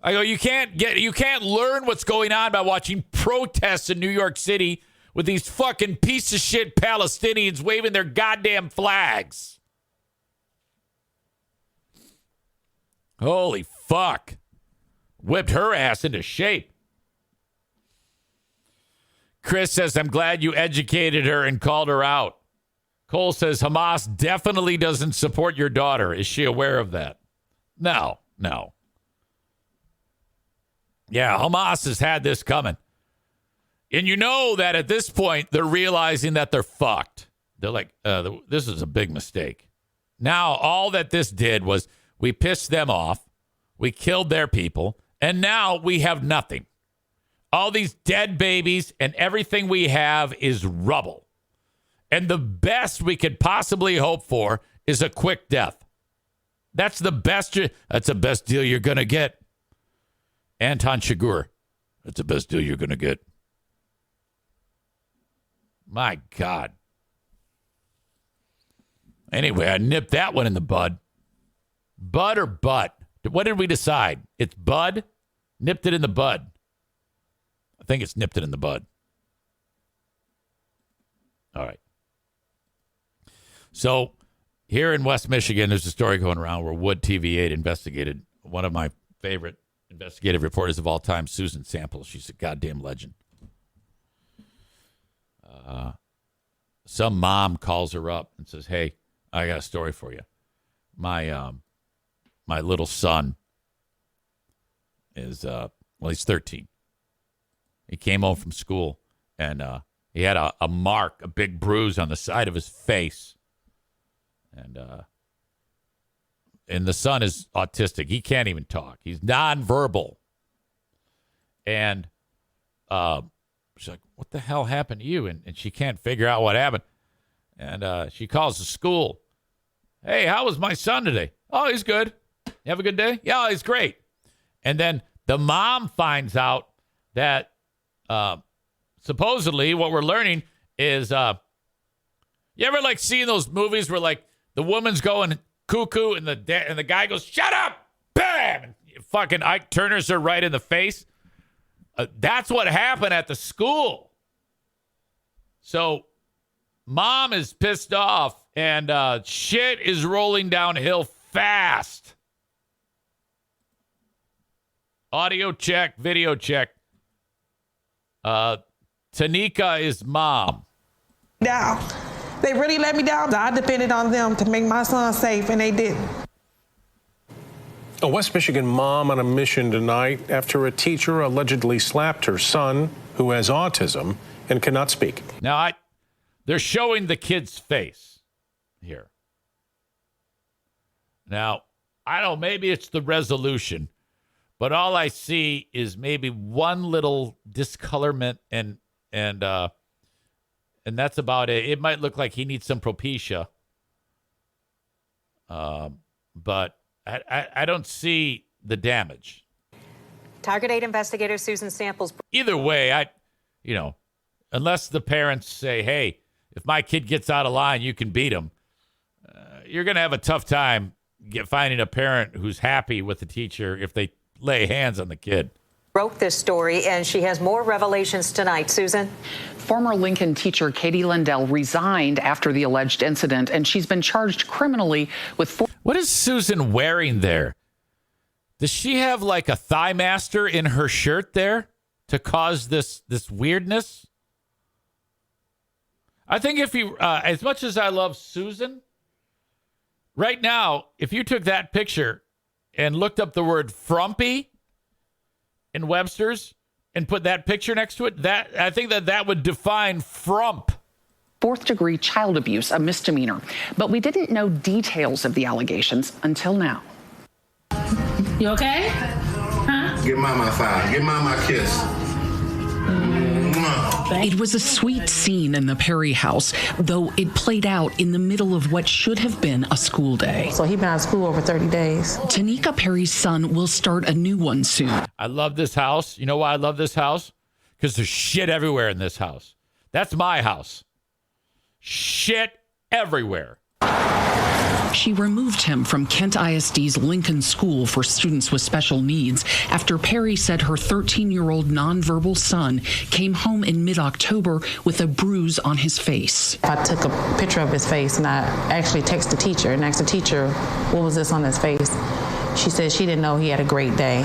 I go, you can't learn what's going on by watching protests in New York City with these fucking piece of shit Palestinians waving their goddamn flags. Holy fuck. Whipped her ass into shape. Chris says, I'm glad you educated her and called her out. Cole says, Hamas definitely doesn't support your daughter. Is she aware of that? No. Yeah, Hamas has had this coming. And you know that at this point, they're realizing that they're fucked. They're like, this is a big mistake. Now, all that this did was we pissed them off. We killed their people. And now we have nothing. All these dead babies and everything we have is rubble. And the best we could possibly hope for is a quick death. That's the best deal you're going to get. Anton Chigurh. That's the best deal you're going to get. My God. Anyway, I nipped that one in the bud. Bud or butt? What did we decide? It's bud? Nipped it in the bud. I think it's nipped it in the bud. All right. So here in West Michigan, there's a story going around where Wood TV8 investigated one of my favorite investigative reporters of all time, Susan Sample. She's a goddamn legend. Some mom calls her up and says, hey, I got a story for you. My little son is, he's 13. He came home from school and he had a mark, a big bruise on the side of his face. And the son is autistic. He can't even talk. He's nonverbal. And she's like, what the hell happened to you? And she can't figure out what happened. And she calls the school. Hey, how was my son today? Oh, he's good. You have a good day? Yeah, he's great. And then the mom finds out that supposedly what we're learning is, you ever like seeing those movies where like the woman's going cuckoo and the guy goes, shut up, bam, and fucking Ike Turner's her right in the face. That's what happened at the school. So mom is pissed off and shit is rolling downhill fast. Audio check, video check. Tanika is mom. Down. They really let me down. I depended on them to make my son safe, and they didn't. A West Michigan mom on a mission tonight after a teacher allegedly slapped her son, who has autism and cannot speak. Now, they're showing the kid's face here. Now, I don't know, maybe it's the resolution, but all I see is maybe one little discolorment and that's about it. It might look like he needs some Propecia. But I don't see the damage. Target 8 investigator Susan Samples. Either way, unless the parents say, hey, if my kid gets out of line, you can beat him. You're going to have a tough time finding a parent who's happy with the teacher if they lay hands on the kid. Wrote this story, and she has more revelations tonight. Susan? Former Lincoln teacher Katie Lindell resigned after the alleged incident, and she's been charged criminally with What is Susan wearing there? Does she have like a thigh master in her shirt there to cause this weirdness? I think if you, as much as I love Susan, right now, if you took that picture and looked up the word frumpy in Webster's and put that picture next to it, I think that would define frump. fourth-degree child abuse, a misdemeanor. But we didn't know details of the allegations until now. You okay? Huh? Give Mama a five. Give Mama a kiss. It was a sweet scene in the Perry house, though it played out in the middle of what should have been a school day. So he's been out of school over 30 days. Tanika Perry's son will start a new one soon. I love this house. You know why I love this house? Because there's shit everywhere in this house. That's my house. Shit everywhere. She removed him from Kent ISD's Lincoln School for students with special needs after Perry said her 13-year-old nonverbal son came home in mid-October with a bruise on his face. I took a picture of his face and I actually texted the teacher and asked the teacher, what was this on his face? She said she didn't know he had a great day.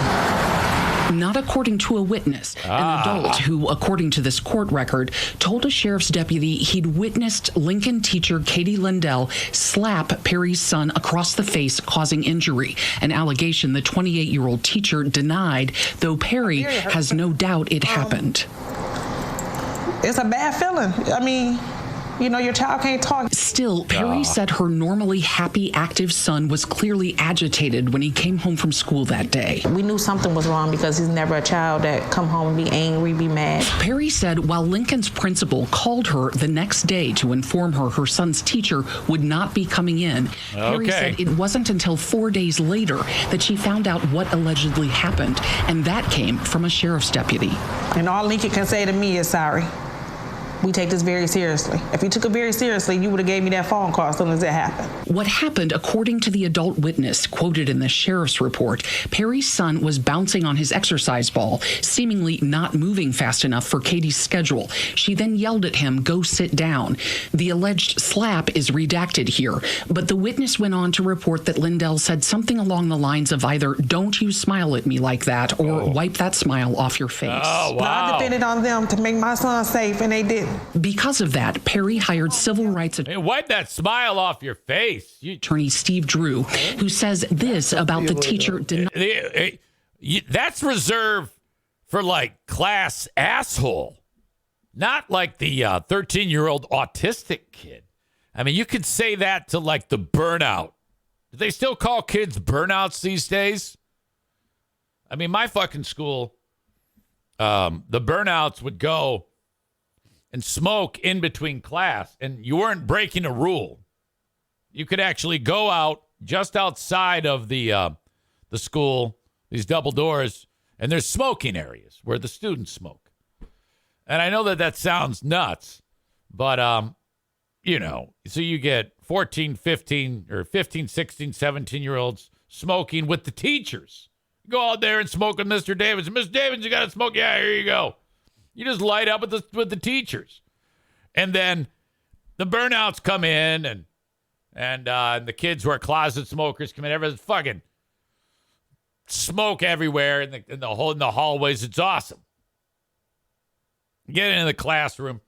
Not according to a witness, an adult who, according to this court record, told a sheriff's deputy he'd witnessed Lincoln teacher Katie Lindell slap Perry's son across the face, causing injury, an allegation the 28-year-old teacher denied, though Perry has no doubt it happened. It's a bad feeling. I mean, you know, your child can't talk. Still, Perry said her normally happy, active son was clearly agitated when he came home from school that day. We knew something was wrong because he's never a child that come home and be angry, be mad. Perry said while Lincoln's principal called her the next day to inform her son's teacher would not be coming in, Perry said it wasn't until 4 days later that she found out what allegedly happened, and that came from a sheriff's deputy. And all Lincoln can say to me is sorry. We take this very seriously. If you took it very seriously, you would have gave me that phone call as soon as it happened. What happened, according to the adult witness quoted in the sheriff's report, Perry's son was bouncing on his exercise ball, seemingly not moving fast enough for Katie's schedule. She then yelled at him, "Go sit down." The alleged slap is redacted here, but the witness went on to report that Lindell said something along the lines of either "Don't you smile at me like that" or "Wipe that smile off your face." Oh, wow. I depended on them to make my son safe, and they didn't. Because of that, Perry hired civil rights attorney. Hey, wipe that smile off your face. Attorney Steve Drew, who says this about the teacher. That's reserved for like class asshole, not like the 13-year-old autistic kid. I mean, you could say that to like the burnout. Do they still call kids burnouts these days? I mean, my fucking school, the burnouts would go and smoke in between class, and you weren't breaking a rule. You could actually go out just outside of the school, these double doors, And there's smoking areas where the students smoke. And I know that sounds nuts, but, so you get 14, 15, or 15, 16, 17-year-olds smoking with the teachers. Go out there and smoke with Mr. Davidson. Mr. Davidson, you got to smoke? Yeah, here you go. You just light up with the teachers. And then the burnouts come in, and the kids who are closet smokers come in. Everyone's fucking smoke everywhere in the hallways. It's awesome. Get into the classroom,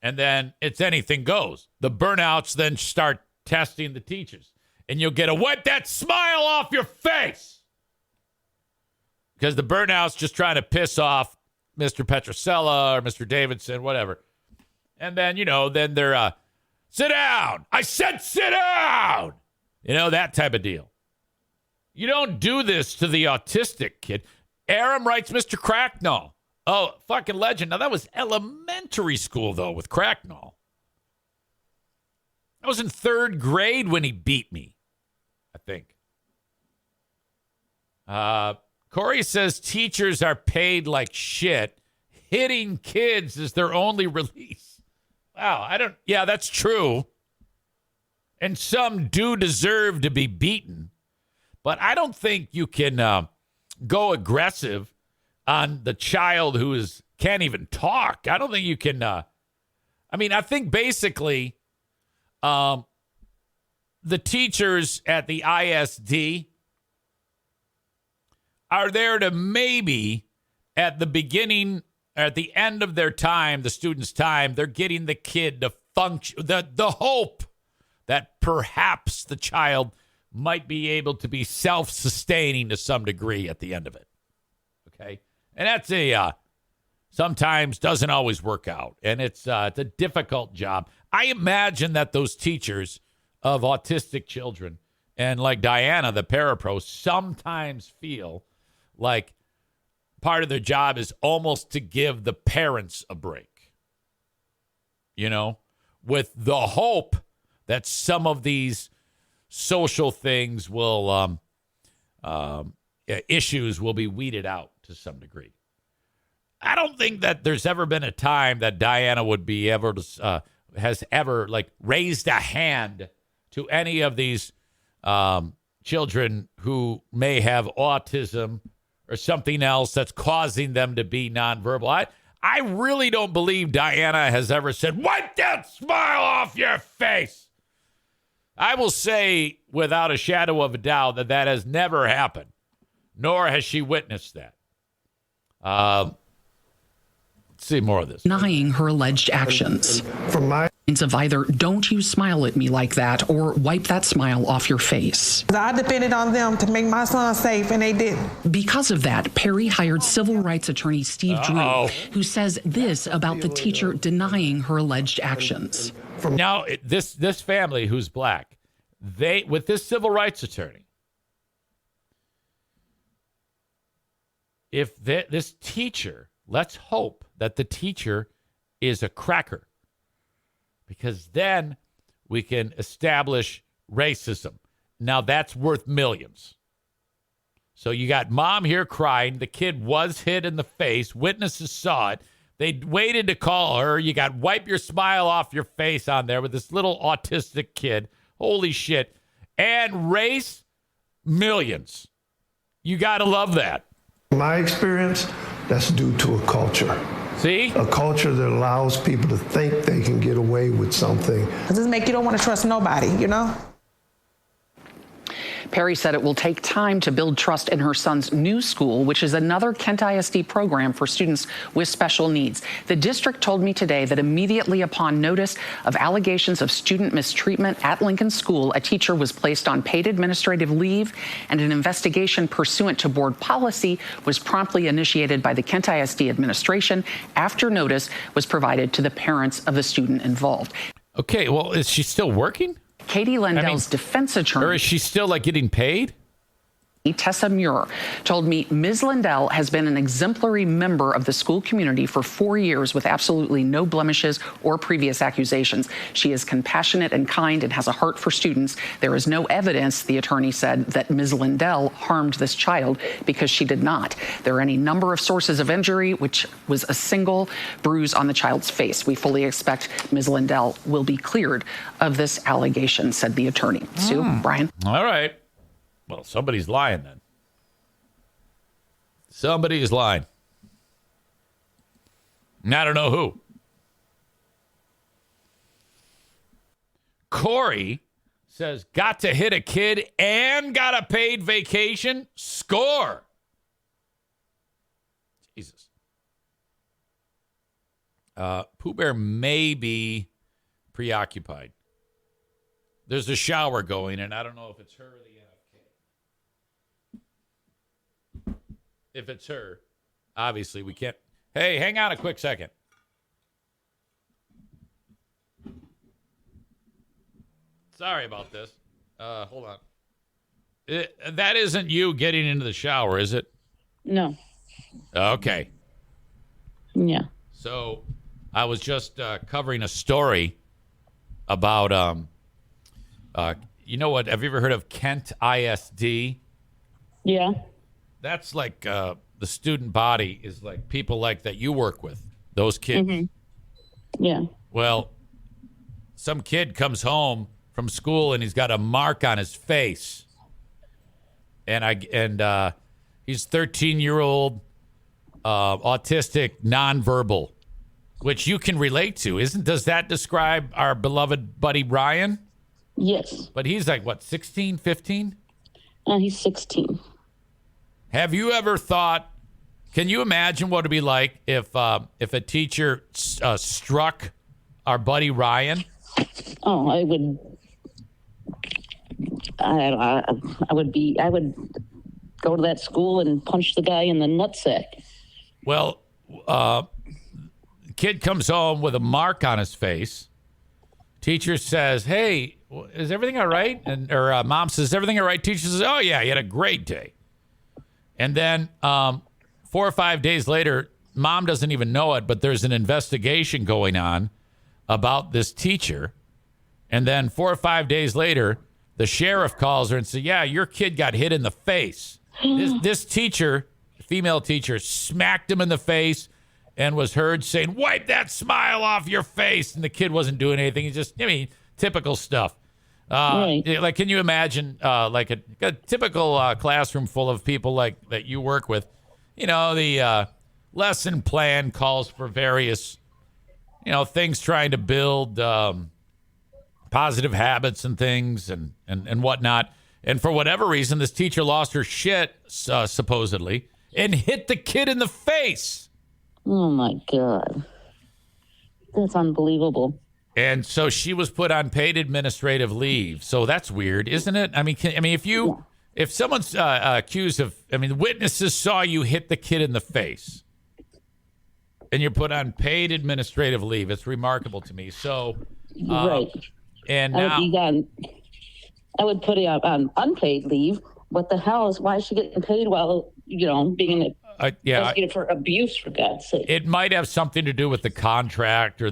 and then it's anything goes. The burnouts then start testing the teachers, and you'll get a wipe that smile off your face because the burnout's just trying to piss off Mr. Petrosella or Mr. Davidson, whatever. And then, then they're, sit down. I said sit down. That type of deal. You don't do this to the autistic kid. Aram writes Mr. Cracknell. Oh, fucking legend. Now, that was elementary school, though, with Cracknell. I was in 3rd grade when he beat me, I think. Corey says teachers are paid like shit. Hitting kids is their only release. Wow, yeah, that's true. And some do deserve to be beaten. But I don't think you can go aggressive on the child who can't even talk. I don't think you can. I think basically the teachers at the ISD are there to maybe at the beginning, at the end of their time, the student's time, they're getting the kid to function, the hope that perhaps the child might be able to be self-sustaining to some degree at the end of it. Okay? And that's sometimes doesn't always work out. And it's a difficult job. I imagine that those teachers of autistic children and like Diana, the parapro, sometimes feel like part of their job is almost to give the parents a break. With the hope that some of these social things will, issues will be weeded out to some degree. I don't think that there's ever been a time that Diana would be ever has ever raised a hand to any of these children who may have autism or something else that's causing them to be nonverbal. I really don't believe Diana has ever said, "Wipe that smile off your face." I will say without a shadow of a doubt that has never happened, nor has she witnessed that. Let's see more of this. Denying her alleged actions. From my of either don't you smile at me like that or wipe that smile off your face. I depended on them to make my son safe, and they didn't. Because of that, Perry hired civil rights attorney Steve Drew, who says this about the teacher denying her alleged actions. Now, this family who's black, with this civil rights attorney, if this teacher, let's hope that the teacher is a cracker, because then we can establish racism. Now, that's worth millions. So you got mom here crying. The kid was hit in the face. Witnesses saw it. They waited to call her. You got wipe your smile off your face on there with this little autistic kid. Holy shit. And race, millions. You got to love that. My experience, that's due to a culture. See? A culture that allows people to think they can get away with something. Does this make you don't want to trust nobody, Perry said it will take time to build trust in her son's new school, which is another Kent ISD program for students with special needs. The district told me today that immediately upon notice of allegations of student mistreatment at Lincoln School, a teacher was placed on paid administrative leave, and an investigation pursuant to board policy was promptly initiated by the Kent ISD administration after notice was provided to the parents of the student involved. Okay, well, is she still working? Katie Lendell's defense attorney. Or is she still getting paid? Tessa Muir told me Ms. Lindell has been an exemplary member of the school community for 4 years with absolutely no blemishes or previous accusations. She is compassionate and kind and has a heart for students. There is no evidence, the attorney said, that Ms. Lindell harmed this child because she did not. There are any number of sources of injury, which was a single bruise on the child's face. We fully expect Ms. Lindell will be cleared of this allegation, said the attorney. Sue, Brian. All right. Well, somebody's lying then. Somebody is lying. And I don't know who. Corey says, got to hit a kid and got a paid vacation? Score. Jesus. Pooh Bear may be preoccupied. There's a shower going, and I don't know if it's her or the NFK. If it's her, obviously we can't. Hey, hang on a quick second. Sorry about this. Hold on. That isn't you getting into the shower, is it? No. Okay. Yeah. So I was just covering a story about, you know what? Have you ever heard of Kent ISD? Yeah. That's like the student body is like people like that you work with, those kids. Mm-hmm. Yeah. Well, some kid comes home from school and he's got a mark on his face. And he's 13-year-old, autistic, nonverbal, which you can relate to. Does that describe our beloved buddy Brian? Yes. But he's like, what, 16, 15? He's 16. Have you ever thought, can you imagine what it'd be like if a teacher struck our buddy Ryan? Oh, I would. I would go to that school and punch the guy in the nutsack. Well, kid comes home with a mark on his face. Teacher says, "Hey, is everything all right?" Or mom says, "Everything all right?" Teacher says, "Oh yeah, you had a great day." And then 4 or 5 days later, mom doesn't even know it, but there's an investigation going on about this teacher. And then 4 or 5 days later, the sheriff calls her and says, "Yeah, your kid got hit in the face." This teacher, female teacher, smacked him in the face and was heard saying, "Wipe that smile off your face." And the kid wasn't doing anything. He just, typical stuff. Right. Like, can you imagine, like a typical classroom full of people like that you work with? The lesson plan calls for various, things trying to build positive habits and things and whatnot. And for whatever reason, this teacher lost her shit, supposedly, and hit the kid in the face. Oh, my God. That's unbelievable. And so she was put on paid administrative leave. So that's weird, isn't it? If someone's accused of, witnesses saw you hit the kid in the face and you're put on paid administrative leave, it's remarkable to me. So, right. And now I would put it on unpaid leave. What the hell why is she getting paid while, being investigated for abuse, for God's sake? It might have something to do with the contract or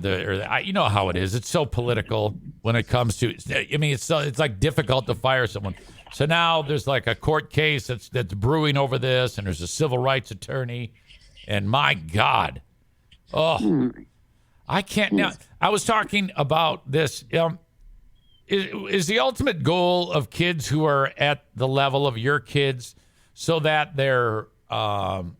you know how it is. It's so political when it comes to, it's like difficult to fire someone. So now there's like a court case that's brewing over this, and there's a civil rights attorney, and my God, I can't now. I was talking about this. Is the ultimate goal of kids who are at the level of your kids so that they're, able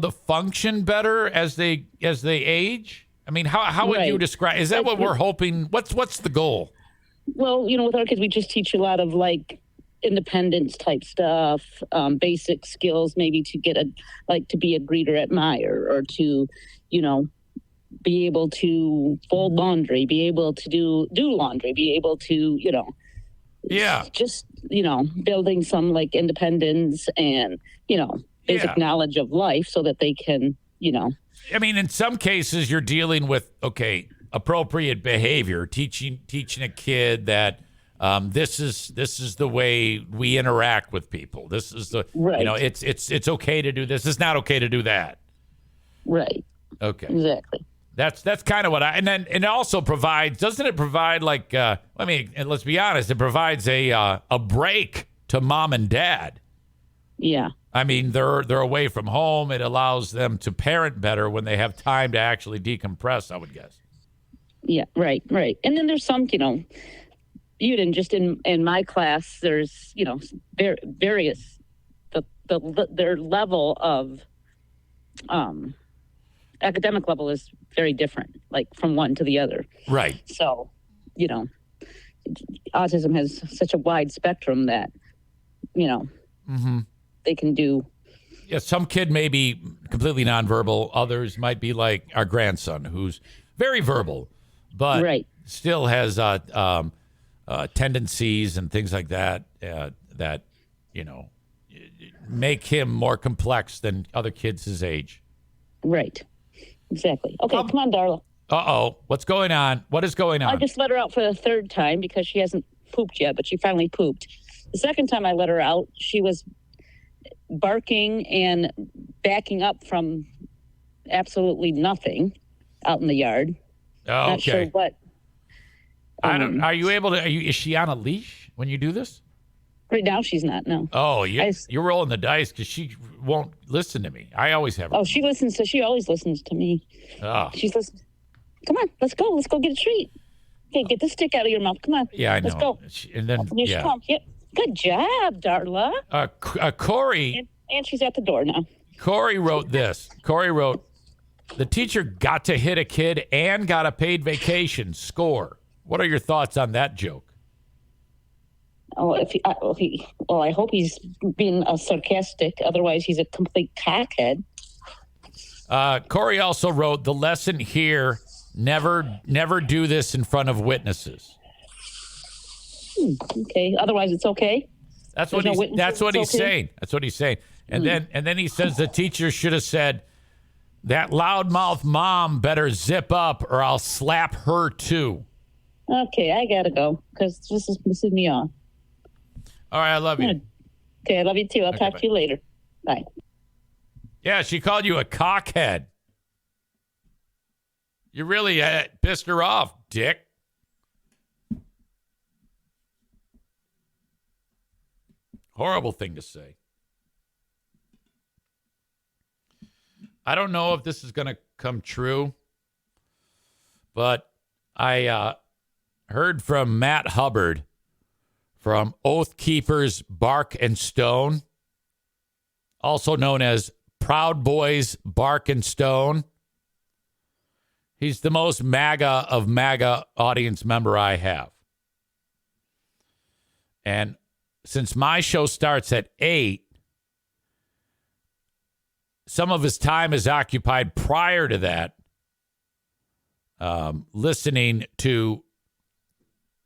to function better as they age? How would you describe? Is that what we're hoping? What's the goal? Well, with our kids, we just teach a lot of like independence type stuff, basic skills, maybe to get to be a greeter at Meijer, or to, be able to fold laundry, be able to do laundry, be able to, just, building some like independence and, basic knowledge of life so that they can, in some cases you're dealing with, appropriate behavior, teaching a kid that This is the way we interact with people. This is the it's okay to do this. It's not okay to do that. Right. Okay. Exactly. That's kind of what and it also provides. Doesn't it provide and let's be honest, it provides a break to mom and dad. Yeah. I mean, they're away from home. It allows them to parent better when they have time to actually decompress, I would guess. Yeah, right. And then there's some, Uden, just in my class, there's, various, their level of academic level is very different, like from one to the other. Right. So, autism has such a wide spectrum that, they can do. Yeah, some kid may be completely nonverbal. Others might be like our grandson, who's very verbal, but still has tendencies and things like that that make him more complex than other kids his age. Right. Exactly. Okay, come on, Darla. Uh-oh. What's going on? What is going on? I just let her out for the third time because she hasn't pooped yet, but she finally pooped. The second time I let her out, she was barking and backing up from absolutely nothing out in the yard. Oh, Not okay. sure what. Are you able to? Is she on a leash when you do this? Right now, she's not. No. Oh, you're rolling the dice because she won't listen to me. I always have her. Oh, she listens. She always listens to me. Oh. She's listening. Come on, let's go. Let's go get a treat. Okay, get the stick out of your mouth. Come on. Yeah, I know. Let's go. And then Yep. Good job, Darla. Corey. And she's at the door now. Corey wrote this. Corey wrote, the teacher got to hit a kid and got a paid vacation. Score. What are your thoughts on that joke? Oh, I hope he's being sarcastic. Otherwise, he's a complete cockhead. Corey also wrote, the lesson here, never do this in front of witnesses. Okay. Otherwise, it's okay. That's what he's saying. That's what he's saying. And then he says the teacher should have said, that loudmouth mom better zip up or I'll slap her too. Okay, I gotta go because this is pissing me off. All right, I love you. Okay, I love you too. I'll talk to you later. Bye. Yeah, she called you a cockhead. You really pissed her off, dick. Horrible thing to say. I don't know if this is going to come true, but I heard from Matt Hubbard from Oath Keepers Bark and Stone, also known as Proud Boys Bark and Stone. He's the most MAGA of MAGA audience member I have. And since my show starts at 8, some of his time is occupied prior to that listening to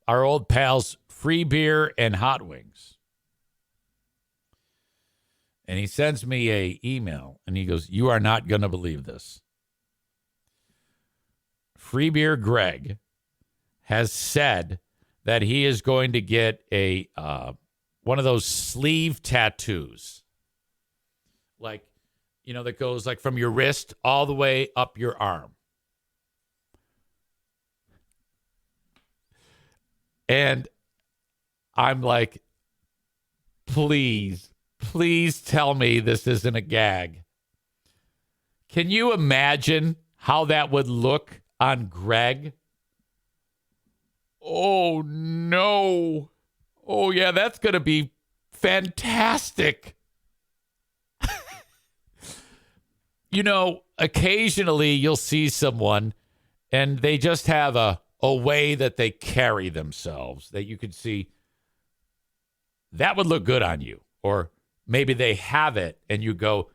our old pals Free Beer and Hot Wings. And he sends me a email and he goes, you are not going to believe this. Free Beer Greg has said that he is going to get a one of those sleeve tattoos. Like, that goes like from your wrist all the way up your arm. And I'm like, please tell me this isn't a gag. Can you imagine how that would look on Greg? Oh, no. Oh, yeah, that's going to be fantastic. Occasionally you'll see someone and they just have a way that they carry themselves that you could see that would look good on you. Or maybe they have it and you go,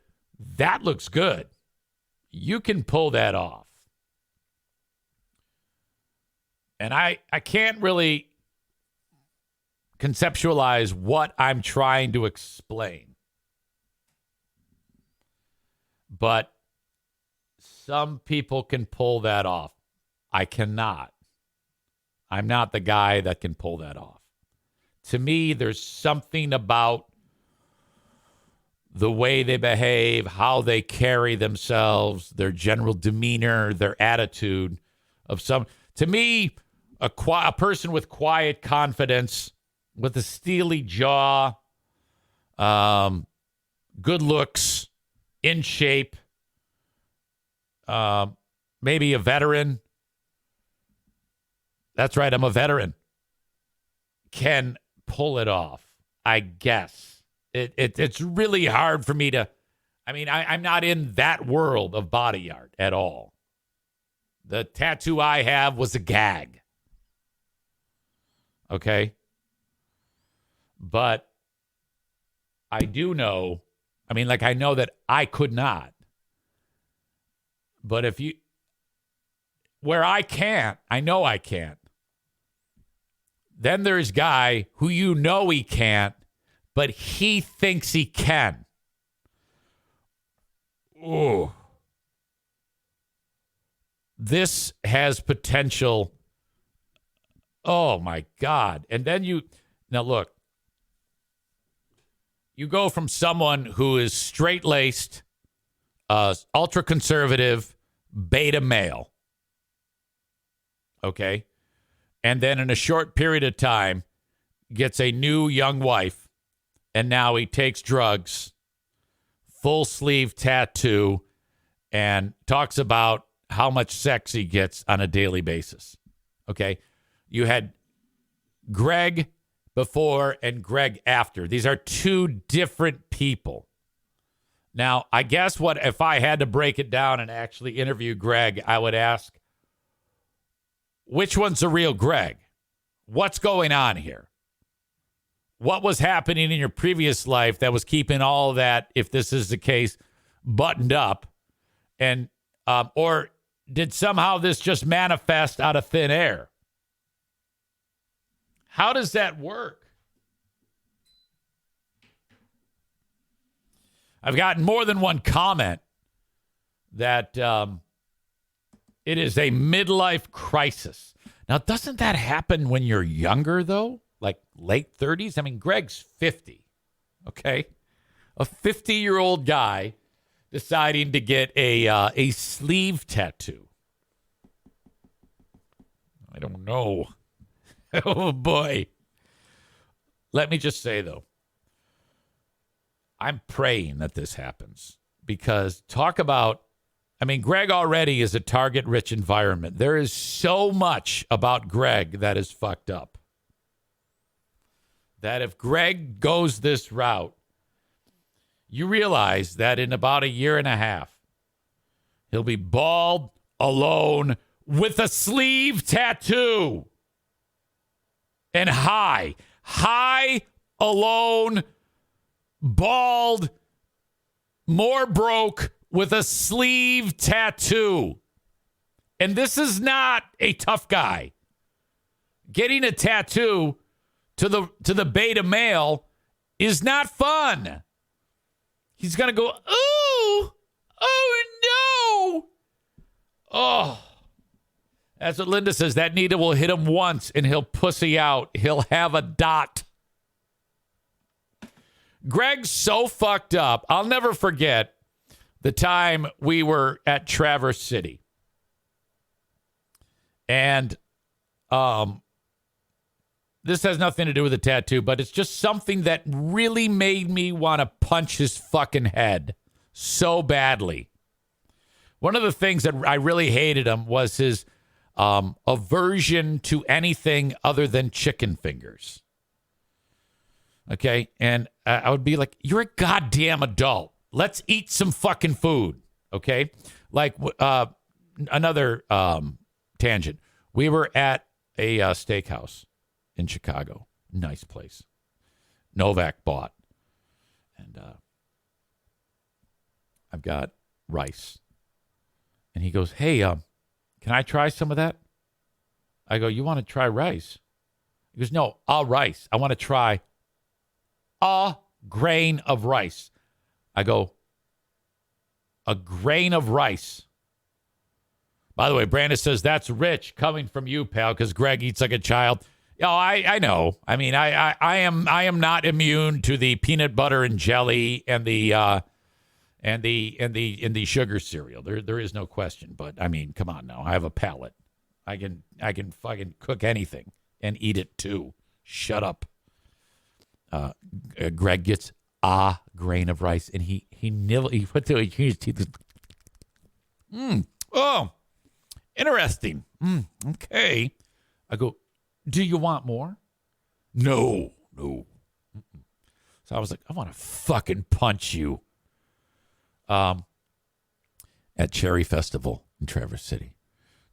that looks good. You can pull that off. And I can't really conceptualize what I'm trying to explain. But some people can pull that off. I cannot. I'm not the guy that can pull that off. to me, there's something about the way they behave, how they carry themselves, their general demeanor, their attitude of some. To me, a person with quiet confidence, with a steely jaw, good looks, in shape, maybe a veteran. That's right, I'm a veteran. Can pull it off, I guess. It's really hard for me to, I'm not in that world of body art at all. The tattoo I have was a gag. Okay? But I do know, I know that I could not. But where I can't, I know I can't. Then there's guy who he can't, but he thinks he can. Ooh. This has potential. Oh, my God. And then now look, you go from someone who is straight-laced, ultra-conservative, beta male. Okay? And then in a short period of time, gets a new young wife, and now he takes drugs, full sleeve tattoo, and talks about how much sex he gets on a daily basis. Okay? You had Greg before and Greg after. These are two different people. Now, I guess if I had to break it down and actually interview Greg, I would ask, which one's the real Greg? What's going on here? What was happening in your previous life that was keeping all that, if this is the case, buttoned up? And or did somehow this just manifest out of thin air? How does that work? I've gotten more than one comment that it is a midlife crisis. Now, doesn't that happen when you're younger, though? Like late 30s? Greg's 50, okay? A 50-year-old guy deciding to get a sleeve tattoo. I don't know. Oh, boy. Let me just say, though, I'm praying that this happens because talk about, Greg already is a target-rich environment. There is so much about Greg that is fucked up. That if Greg goes this route, you realize that in about a year and a half, he'll be bald, alone, with a sleeve tattoo. And high, alone, bald, more broke, with a sleeve tattoo. And this is not a tough guy. Getting a tattoo to the beta male is not fun. He's going to go, ooh, oh, no. Oh, that's what Linda says. That needle will hit him once and he'll pussy out. He'll have a dot. Greg's so fucked up. I'll never forget the time we were at Traverse City. And this has nothing to do with the tattoo, but it's just something that really made me want to punch his fucking head so badly. One of the things that I really hated him was his aversion to anything other than chicken fingers. Okay? And I would be like, you're a goddamn adult. Let's eat some fucking food. Okay? Like another tangent. We were at a steakhouse in Chicago. Nice place. Novak bought. And I've got rice. And he goes, hey, can I try some of that? I go, you want to try rice? He goes, no, all rice. I want to try a grain of rice. I go, a grain of rice. By the way, Brandon says, that's rich coming from you, pal, because Greg eats like a child. Yeah, I know. I mean, I am not immune to the peanut butter and jelly and the sugar cereal. There is no question. But I mean, come on now. I have a palate. I can fucking cook anything and eat it too. Shut up. Greg gets a grain of rice and he put his teeth. Oh, interesting. Okay. I go, do you want more? No. So I was like, I want to fucking punch you. At Cherry Festival in Traverse City,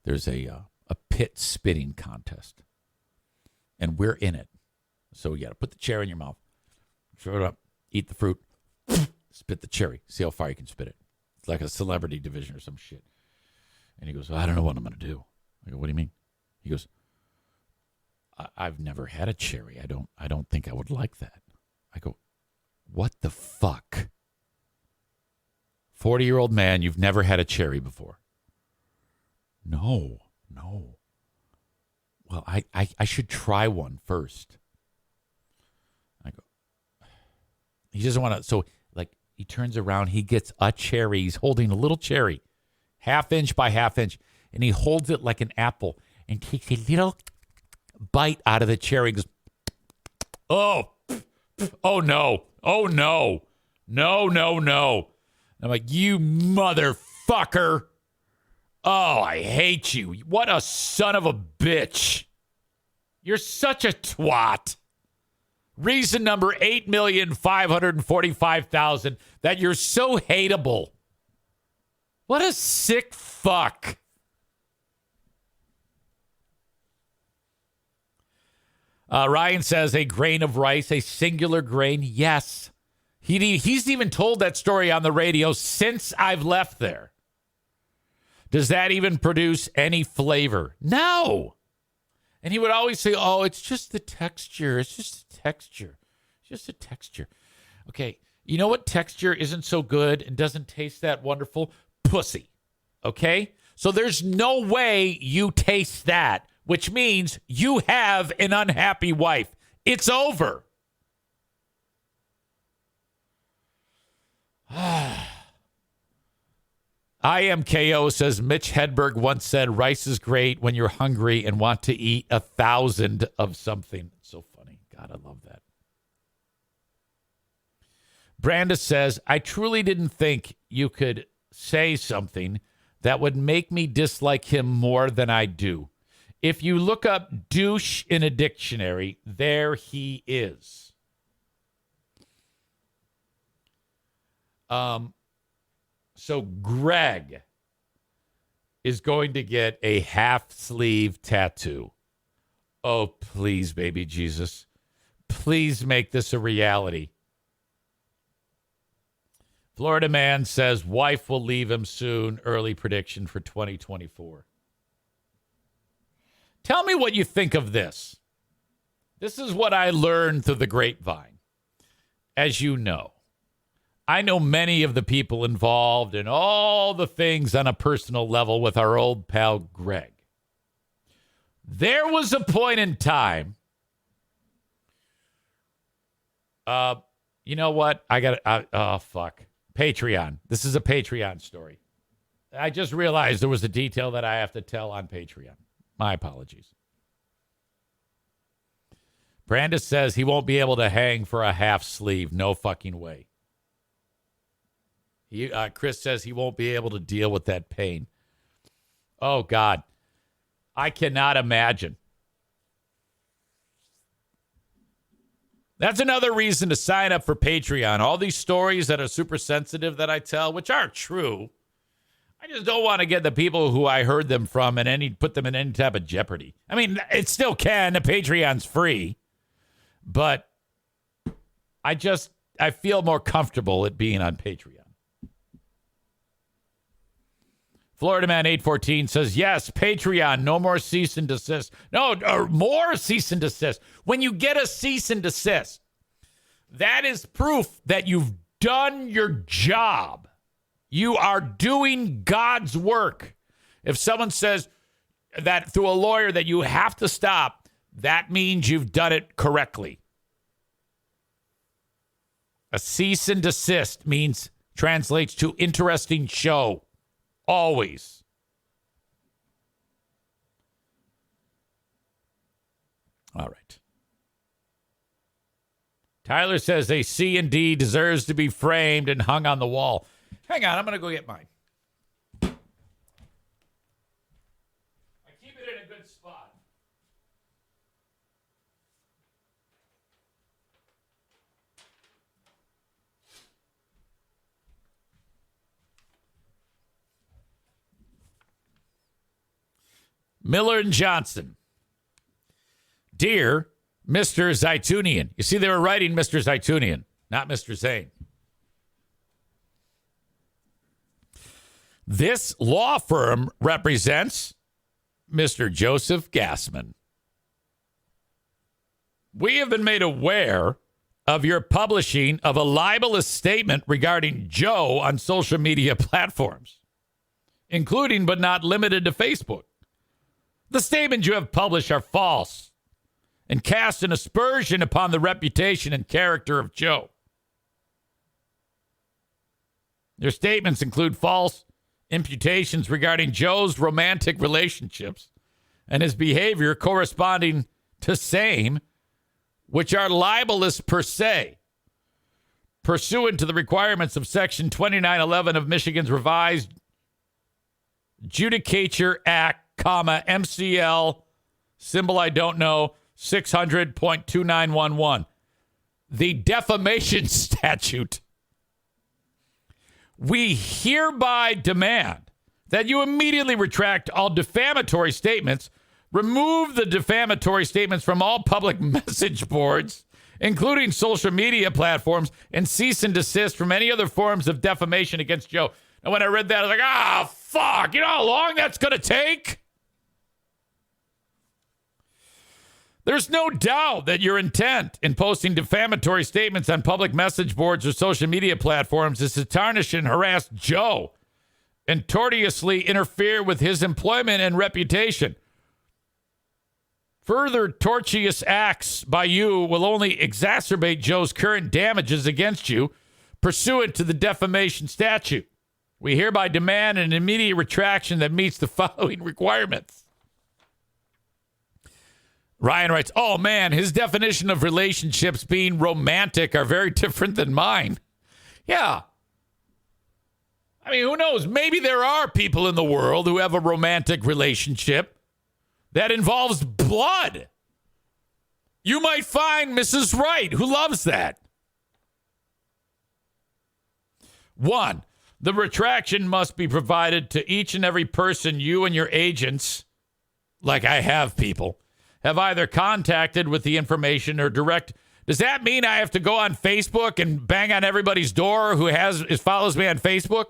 there's a pit spitting contest. And we're in it. So you got to put the cherry in your mouth, throw it up, eat the fruit, spit the cherry. See how far you can spit it. It's like a celebrity division or some shit. And he goes, I don't know what I'm going to do. I go, what do you mean? He goes, I've never had a cherry. I don't think I would like that. I go, what the fuck? 40-year-old man, you've never had a cherry before. No. Well, I should try one first. I go, he doesn't want to. So, like, he turns around. He gets a cherry. He's holding a little cherry, 1/2 inch by 1/2 inch. And he holds it like an apple and takes a little bite out of the cherry. Goes, oh no. No. I'm like, you motherfucker. Oh, I hate you. What a son of a bitch. You're such a twat. Reason number 8,545,000 that you're so hateable. What a sick fuck. Ryan says a grain of rice, a singular grain. Yes. He's even told that story on the radio since I've left there. Does that even produce any flavor? No. And he would always say, oh, it's just the texture. It's just the texture. It's just the texture. Okay. You know what texture isn't so good and doesn't taste that wonderful? Pussy. Okay? So there's no way you taste that, which means you have an unhappy wife. It's over. IMKO says Mitch Hedberg once said rice is great when you're hungry and want to eat 1,000 of something. It's so funny. God, I love that. Brandis says, I truly didn't think you could say something that would make me dislike him more than I do. If you look up douche in a dictionary, there he is. So Greg is going to get a half sleeve tattoo. Oh, please, baby Jesus. Please make this a reality. Florida man says wife will leave him soon. Early prediction for 2024. Tell me what you think of this. This is what I learned through the grapevine. As you know, I know many of the people involved in all the things on a personal level with our old pal Greg. There was a point in time. You know what? Oh, fuck. Patreon. This is a Patreon story. I just realized there was a detail that I have to tell on Patreon. My apologies. Brandis says he won't be able to hang for a half sleeve. No fucking way. Chris says he won't be able to deal with that pain. Oh, God. I cannot imagine. That's another reason to sign up for Patreon. All these stories that are super sensitive that I tell, which are true. I just don't want to get the people who I heard them from and put them in any type of jeopardy. I mean, it still can. The Patreon's free. But I feel more comfortable it being on Patreon. Florida Man 814 says, yes, Patreon, no more cease and desist. No, or more cease and desist. When you get a cease and desist, that is proof that you've done your job. You are doing God's work. If someone says that through a lawyer that you have to stop, that means you've done it correctly. A cease and desist translates to interesting show. Always. All right. Tyler says a C and D deserves to be framed and hung on the wall. Hang on, I'm going to go get mine. I keep it in a good spot. Miller and Johnson. Dear Mr. Zaitunian. You see, they were writing Mr. Zaitunian, not Mr. Zane. This law firm represents Mr. Joseph Gassman. We have been made aware of your publishing of a libelous statement regarding Joe on social media platforms, including but not limited to Facebook. The statements you have published are false and cast an aspersion upon the reputation and character of Joe. Your statements include false imputations regarding Joe's romantic relationships and his behavior corresponding to same, which are libelous per se, pursuant to the requirements of Section 2911 of Michigan's Revised Judicature Act, MCL, symbol I don't know, 600.2911. The defamation statute. We hereby demand that you immediately retract all defamatory statements, remove the defamatory statements from all public message boards, including social media platforms, and cease and desist from any other forms of defamation against Joe. And when I read that, I was like, fuck, you know how long that's going to take? There's no doubt that your intent in posting defamatory statements on public message boards or social media platforms is to tarnish and harass Joe and tortiously interfere with his employment and reputation. Further tortious acts by you will only exacerbate Joe's current damages against you pursuant to the defamation statute. We hereby demand an immediate retraction that meets the following requirements. Ryan writes, oh man, his definition of relationships being romantic are very different than mine. Yeah. I mean, who knows? Maybe there are people in the world who have a romantic relationship that involves blood. You might find Mrs. Wright who loves that. 1, the retraction must be provided to each and every person you and your agents, like I have people, have either contacted with the information or direct. Does that mean I have to go on Facebook and bang on everybody's door who follows me on Facebook?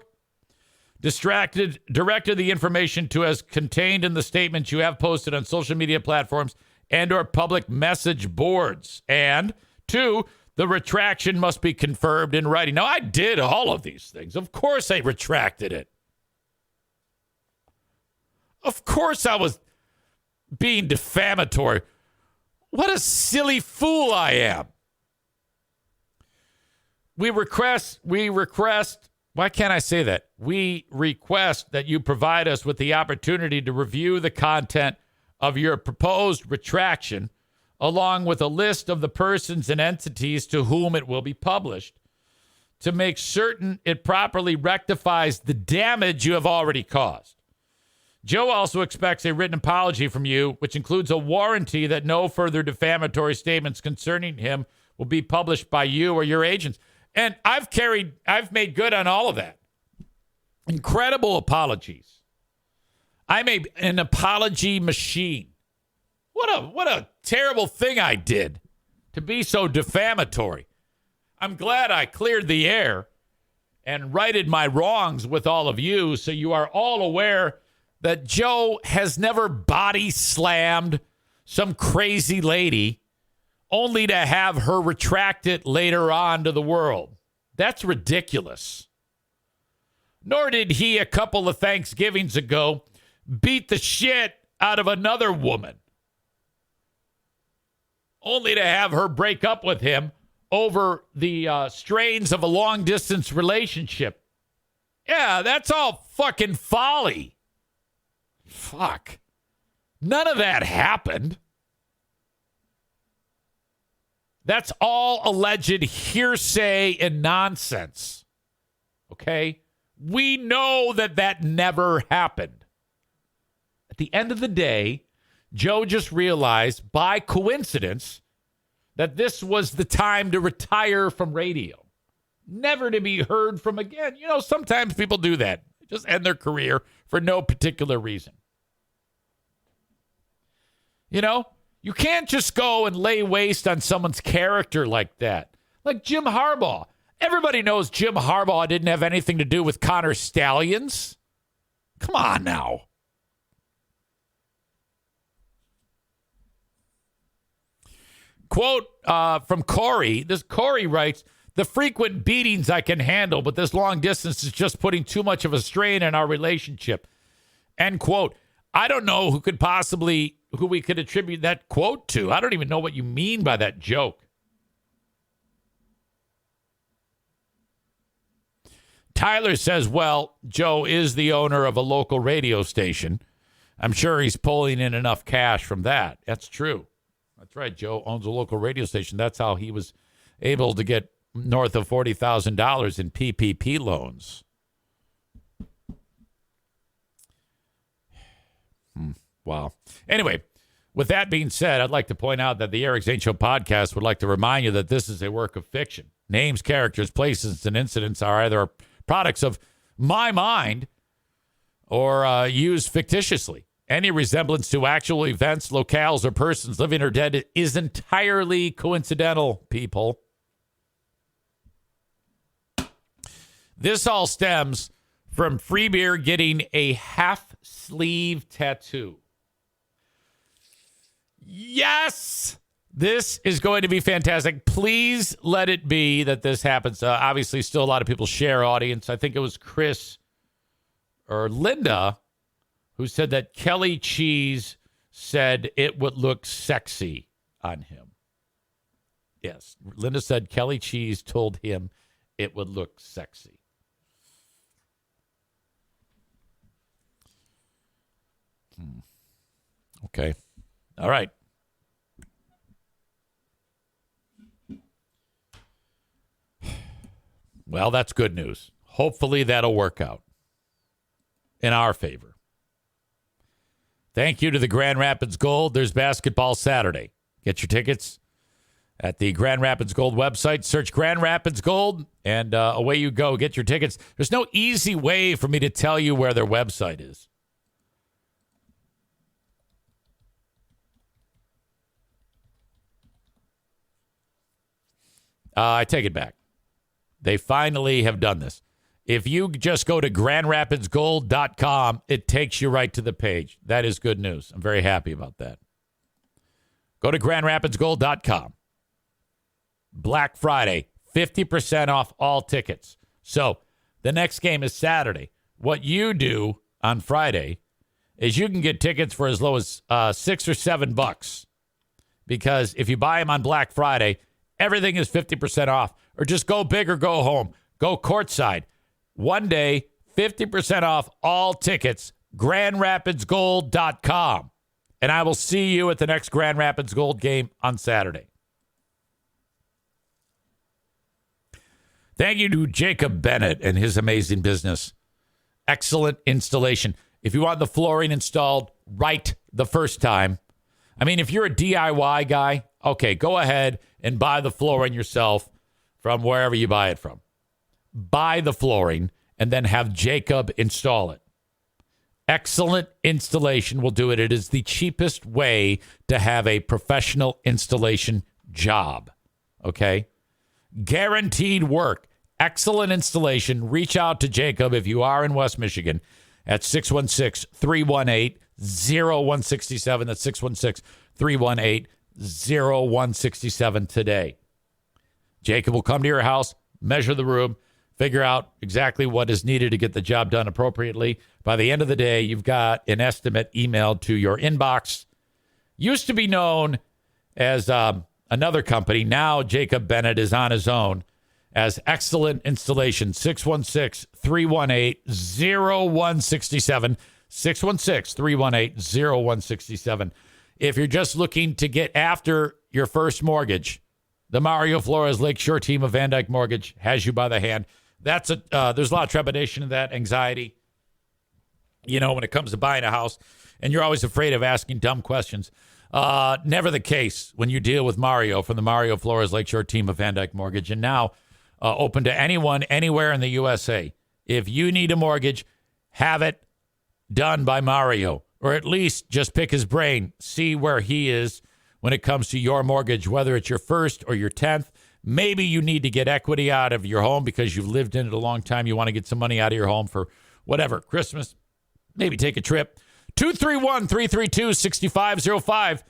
Directed the information to as contained in the statements you have posted on social media platforms and or public message boards. And 2, the retraction must be confirmed in writing. Now, I did all of these things. Of course I retracted it. Of course I was being defamatory. What a silly fool I am. We request, why can't I say that? We request that you provide us with the opportunity to review the content of your proposed retraction, along with a list of the persons and entities to whom it will be published, to make certain it properly rectifies the damage you have already caused. Joe also expects a written apology from you, which includes a warranty that no further defamatory statements concerning him will be published by you or your agents. And I've made good on all of that. Incredible apologies. I'm an apology machine. What a terrible thing I did to be so defamatory. I'm glad I cleared the air and righted my wrongs with all of you, so you are all aware that Joe has never body slammed some crazy lady only to have her retract it later on to the world. That's ridiculous. Nor did he, a couple of Thanksgivings ago, beat the shit out of another woman. only to have her break up with him over the strains of a long-distance relationship. Yeah, that's all fucking folly. Fuck. None of that happened. That's all alleged hearsay and nonsense. Okay? We know that that never happened. At the end of the day, Joe just realized by coincidence that this was the time to retire from radio. Never to be heard from again. You know, sometimes people do that. Just end their career for no particular reason. You know, you can't just go and lay waste on someone's character like that. Like Jim Harbaugh. Everybody knows Jim Harbaugh didn't have anything to do with Connor Stallions. Come on now. Quote from Corey. Corey writes, the frequent beatings I can handle, but this long distance is just putting too much of a strain on our relationship. End quote. I don't know who we could attribute that quote to. I don't even know what you mean by that joke. Tyler says, well, Joe is the owner of a local radio station. I'm sure he's pulling in enough cash from that. That's true. That's right. Joe owns a local radio station. That's how he was able to get north of $40,000 in PPP loans. Wow. Anyway, with that being said, I'd like to point out that the Eric Zane Show podcast would like to remind you that this is a work of fiction. Names, characters, places, and incidents are either products of my mind or used fictitiously. Any resemblance to actual events, locales, or persons living or dead is entirely coincidental, people. This all stems from Free Beer getting a half-sleeve tattoo. Yes! This is going to be fantastic. Please let it be that this happens. Obviously, still a lot of people share audience. I think it was Chris or Linda who said that Kelly Cheese said it would look sexy on him. Yes, Linda said Kelly Cheese told him it would look sexy. Okay. All right. Well, that's good news. Hopefully that'll work out in our favor. Thank you to the Grand Rapids Gold. There's basketball Saturday. Get your tickets at the Grand Rapids Gold website. Search Grand Rapids Gold, and away you go. Get your tickets. There's no easy way for me to tell you where their website is. I take it back. They finally have done this. If you just go to grandrapidsgold.com, it takes you right to the page. That is good news. I'm very happy about that. Go to grandrapidsgold.com. Black Friday, 50% off all tickets. So the next game is Saturday. What you do on Friday is you can get tickets for as low as $6 or $7. Because if you buy them on Black Friday, everything is 50% off. Or just go big or go home. Go courtside. One day, 50% off all tickets, grandrapidsgold.com. And I will see you at the next Grand Rapids Gold game on Saturday. Thank you to Jacob Bennett and his amazing business. Excellent installation. If you want the flooring installed right the first time, I mean, if you're a DIY guy, okay, go ahead and buy the flooring yourself from wherever you buy it from. Buy the flooring and then have Jacob install it. Excellent installation will do it. It is the cheapest way to have a professional installation job. Okay? Guaranteed work. Excellent installation. Reach out to Jacob if you are in West Michigan at 616-318-0167. That's 616-318-0167 today. Jacob will come to your house, measure the room, figure out exactly what is needed to get the job done appropriately. By the end of the day, you've got an estimate emailed to your inbox. Used to be known as another company. Now Jacob Bennett is on his own as Excellent Installation. 616-318-0167. 616-318-0167. If you're just looking to get after your first mortgage, the Mario Flores Lakeshore team of Van Dyke Mortgage has you by the hand. There's a lot of trepidation in that, anxiety, when it comes to buying a house, and you're always afraid of asking dumb questions. Never the case when you deal with Mario from the Mario Flores Lakeshore team of Van Dyke Mortgage, and now open to anyone, anywhere in the USA. If you need a mortgage, have it done by Mario, or at least just pick his brain, see where he is when it comes to your mortgage, whether it's your first or your 10th. Maybe you need to get equity out of your home because you've lived in it a long time. You want to get some money out of your home for whatever, Christmas, maybe take a trip. 231-332-6505.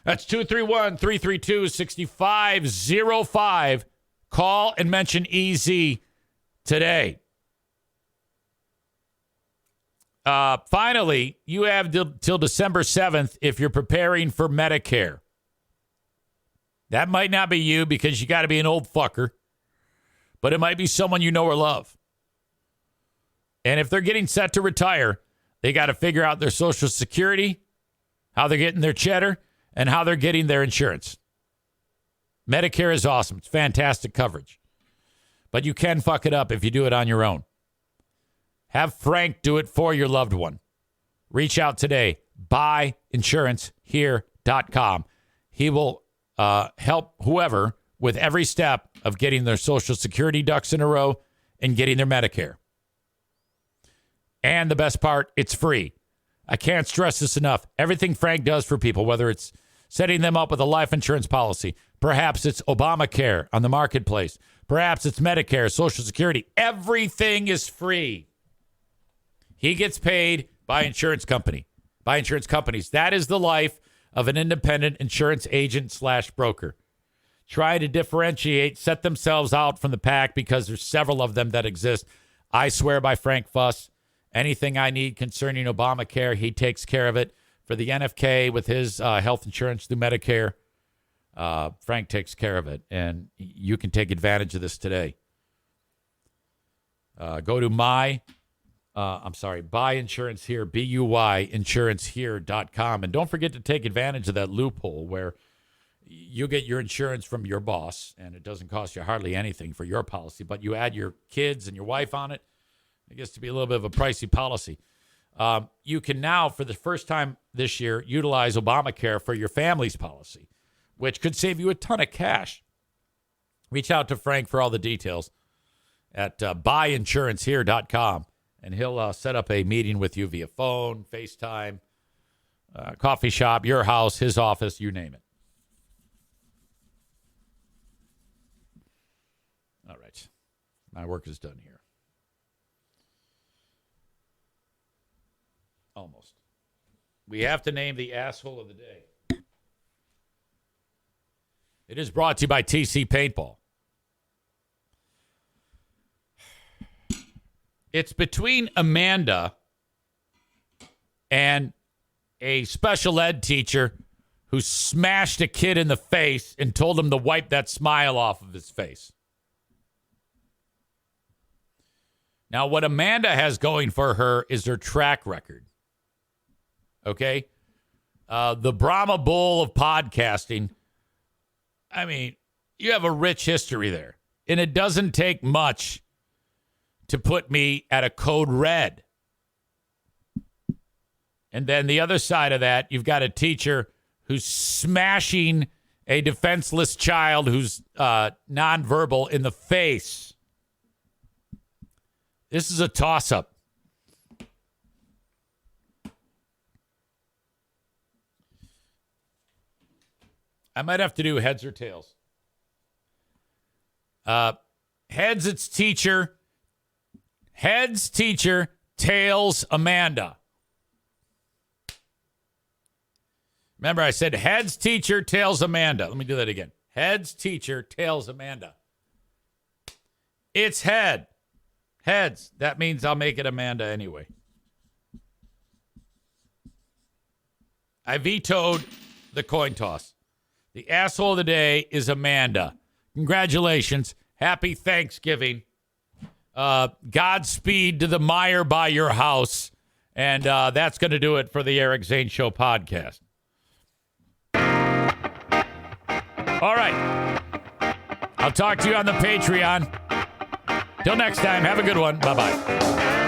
That's 231-332-6505. Call and mention EZ today. Finally, you have till December 7th if you're preparing for Medicare. That might not be you because you got to be an old fucker, but it might be someone you know or love. And if they're getting set to retire, they got to figure out their Social Security, how they're getting their cheddar, and how they're getting their insurance. Medicare is awesome. It's fantastic coverage. But you can fuck it up if you do it on your own. Have Frank do it for your loved one. Reach out today. Buyinsurancehere.com. He will help whoever with every step of getting their Social Security ducks in a row and getting their Medicare. And the best part, it's free. I can't stress this enough. Everything Frank does for people, whether it's setting them up with a life insurance policy, perhaps it's Obamacare on the marketplace, perhaps it's Medicare, Social Security, everything is free. He gets paid by insurance companies. That is the life of an independent insurance agent / broker. Try to differentiate, set themselves out from the pack because there's several of them that exist. I swear by Frank Fuss. Anything I need concerning Obamacare, he takes care of it. For the NFK with his health insurance through Medicare, Frank takes care of it. And you can take advantage of this today. Go to Buy Insurance Here, BUY insurancehere.com. And don't forget to take advantage of that loophole where you get your insurance from your boss and it doesn't cost you hardly anything for your policy, but you add your kids and your wife on it. It gets to be a little bit of a pricey policy. You can now, for the first time this year, utilize Obamacare for your family's policy, which could save you a ton of cash. Reach out to Frank for all the details at buyinsurancehere.com, and he'll set up a meeting with you via phone, FaceTime, coffee shop, your house, his office, you name it. All right. My work is done here. Almost. We have to name the asshole of the day. It is brought to you by TC Paintball. It's between Amanda and a special ed teacher who smashed a kid in the face and told him to wipe that smile off of his face. Now, what Amanda has going for her is her track record. Okay? The Brahma Bull of podcasting. I mean, you have a rich history there. And it doesn't take much to put me at a code red. And then the other side of that, you've got a teacher who's smashing a defenseless child who's nonverbal in the face. This is a toss-up. I might have to do heads or tails. Heads, it's teacher. Heads, teacher. Tails, Amanda. Remember, I said heads, teacher, tails, Amanda. Let me do that again. Heads, teacher, tails, Amanda. It's head. Heads. That means I'll make it Amanda anyway. I vetoed the coin toss. The asshole of the day is Amanda. Congratulations. Happy Thanksgiving. Godspeed to the mire by your house. And that's going to do it for the Eric Zane Show podcast. All right. I'll talk to you on the Patreon. Till next time, have a good one. Bye-bye.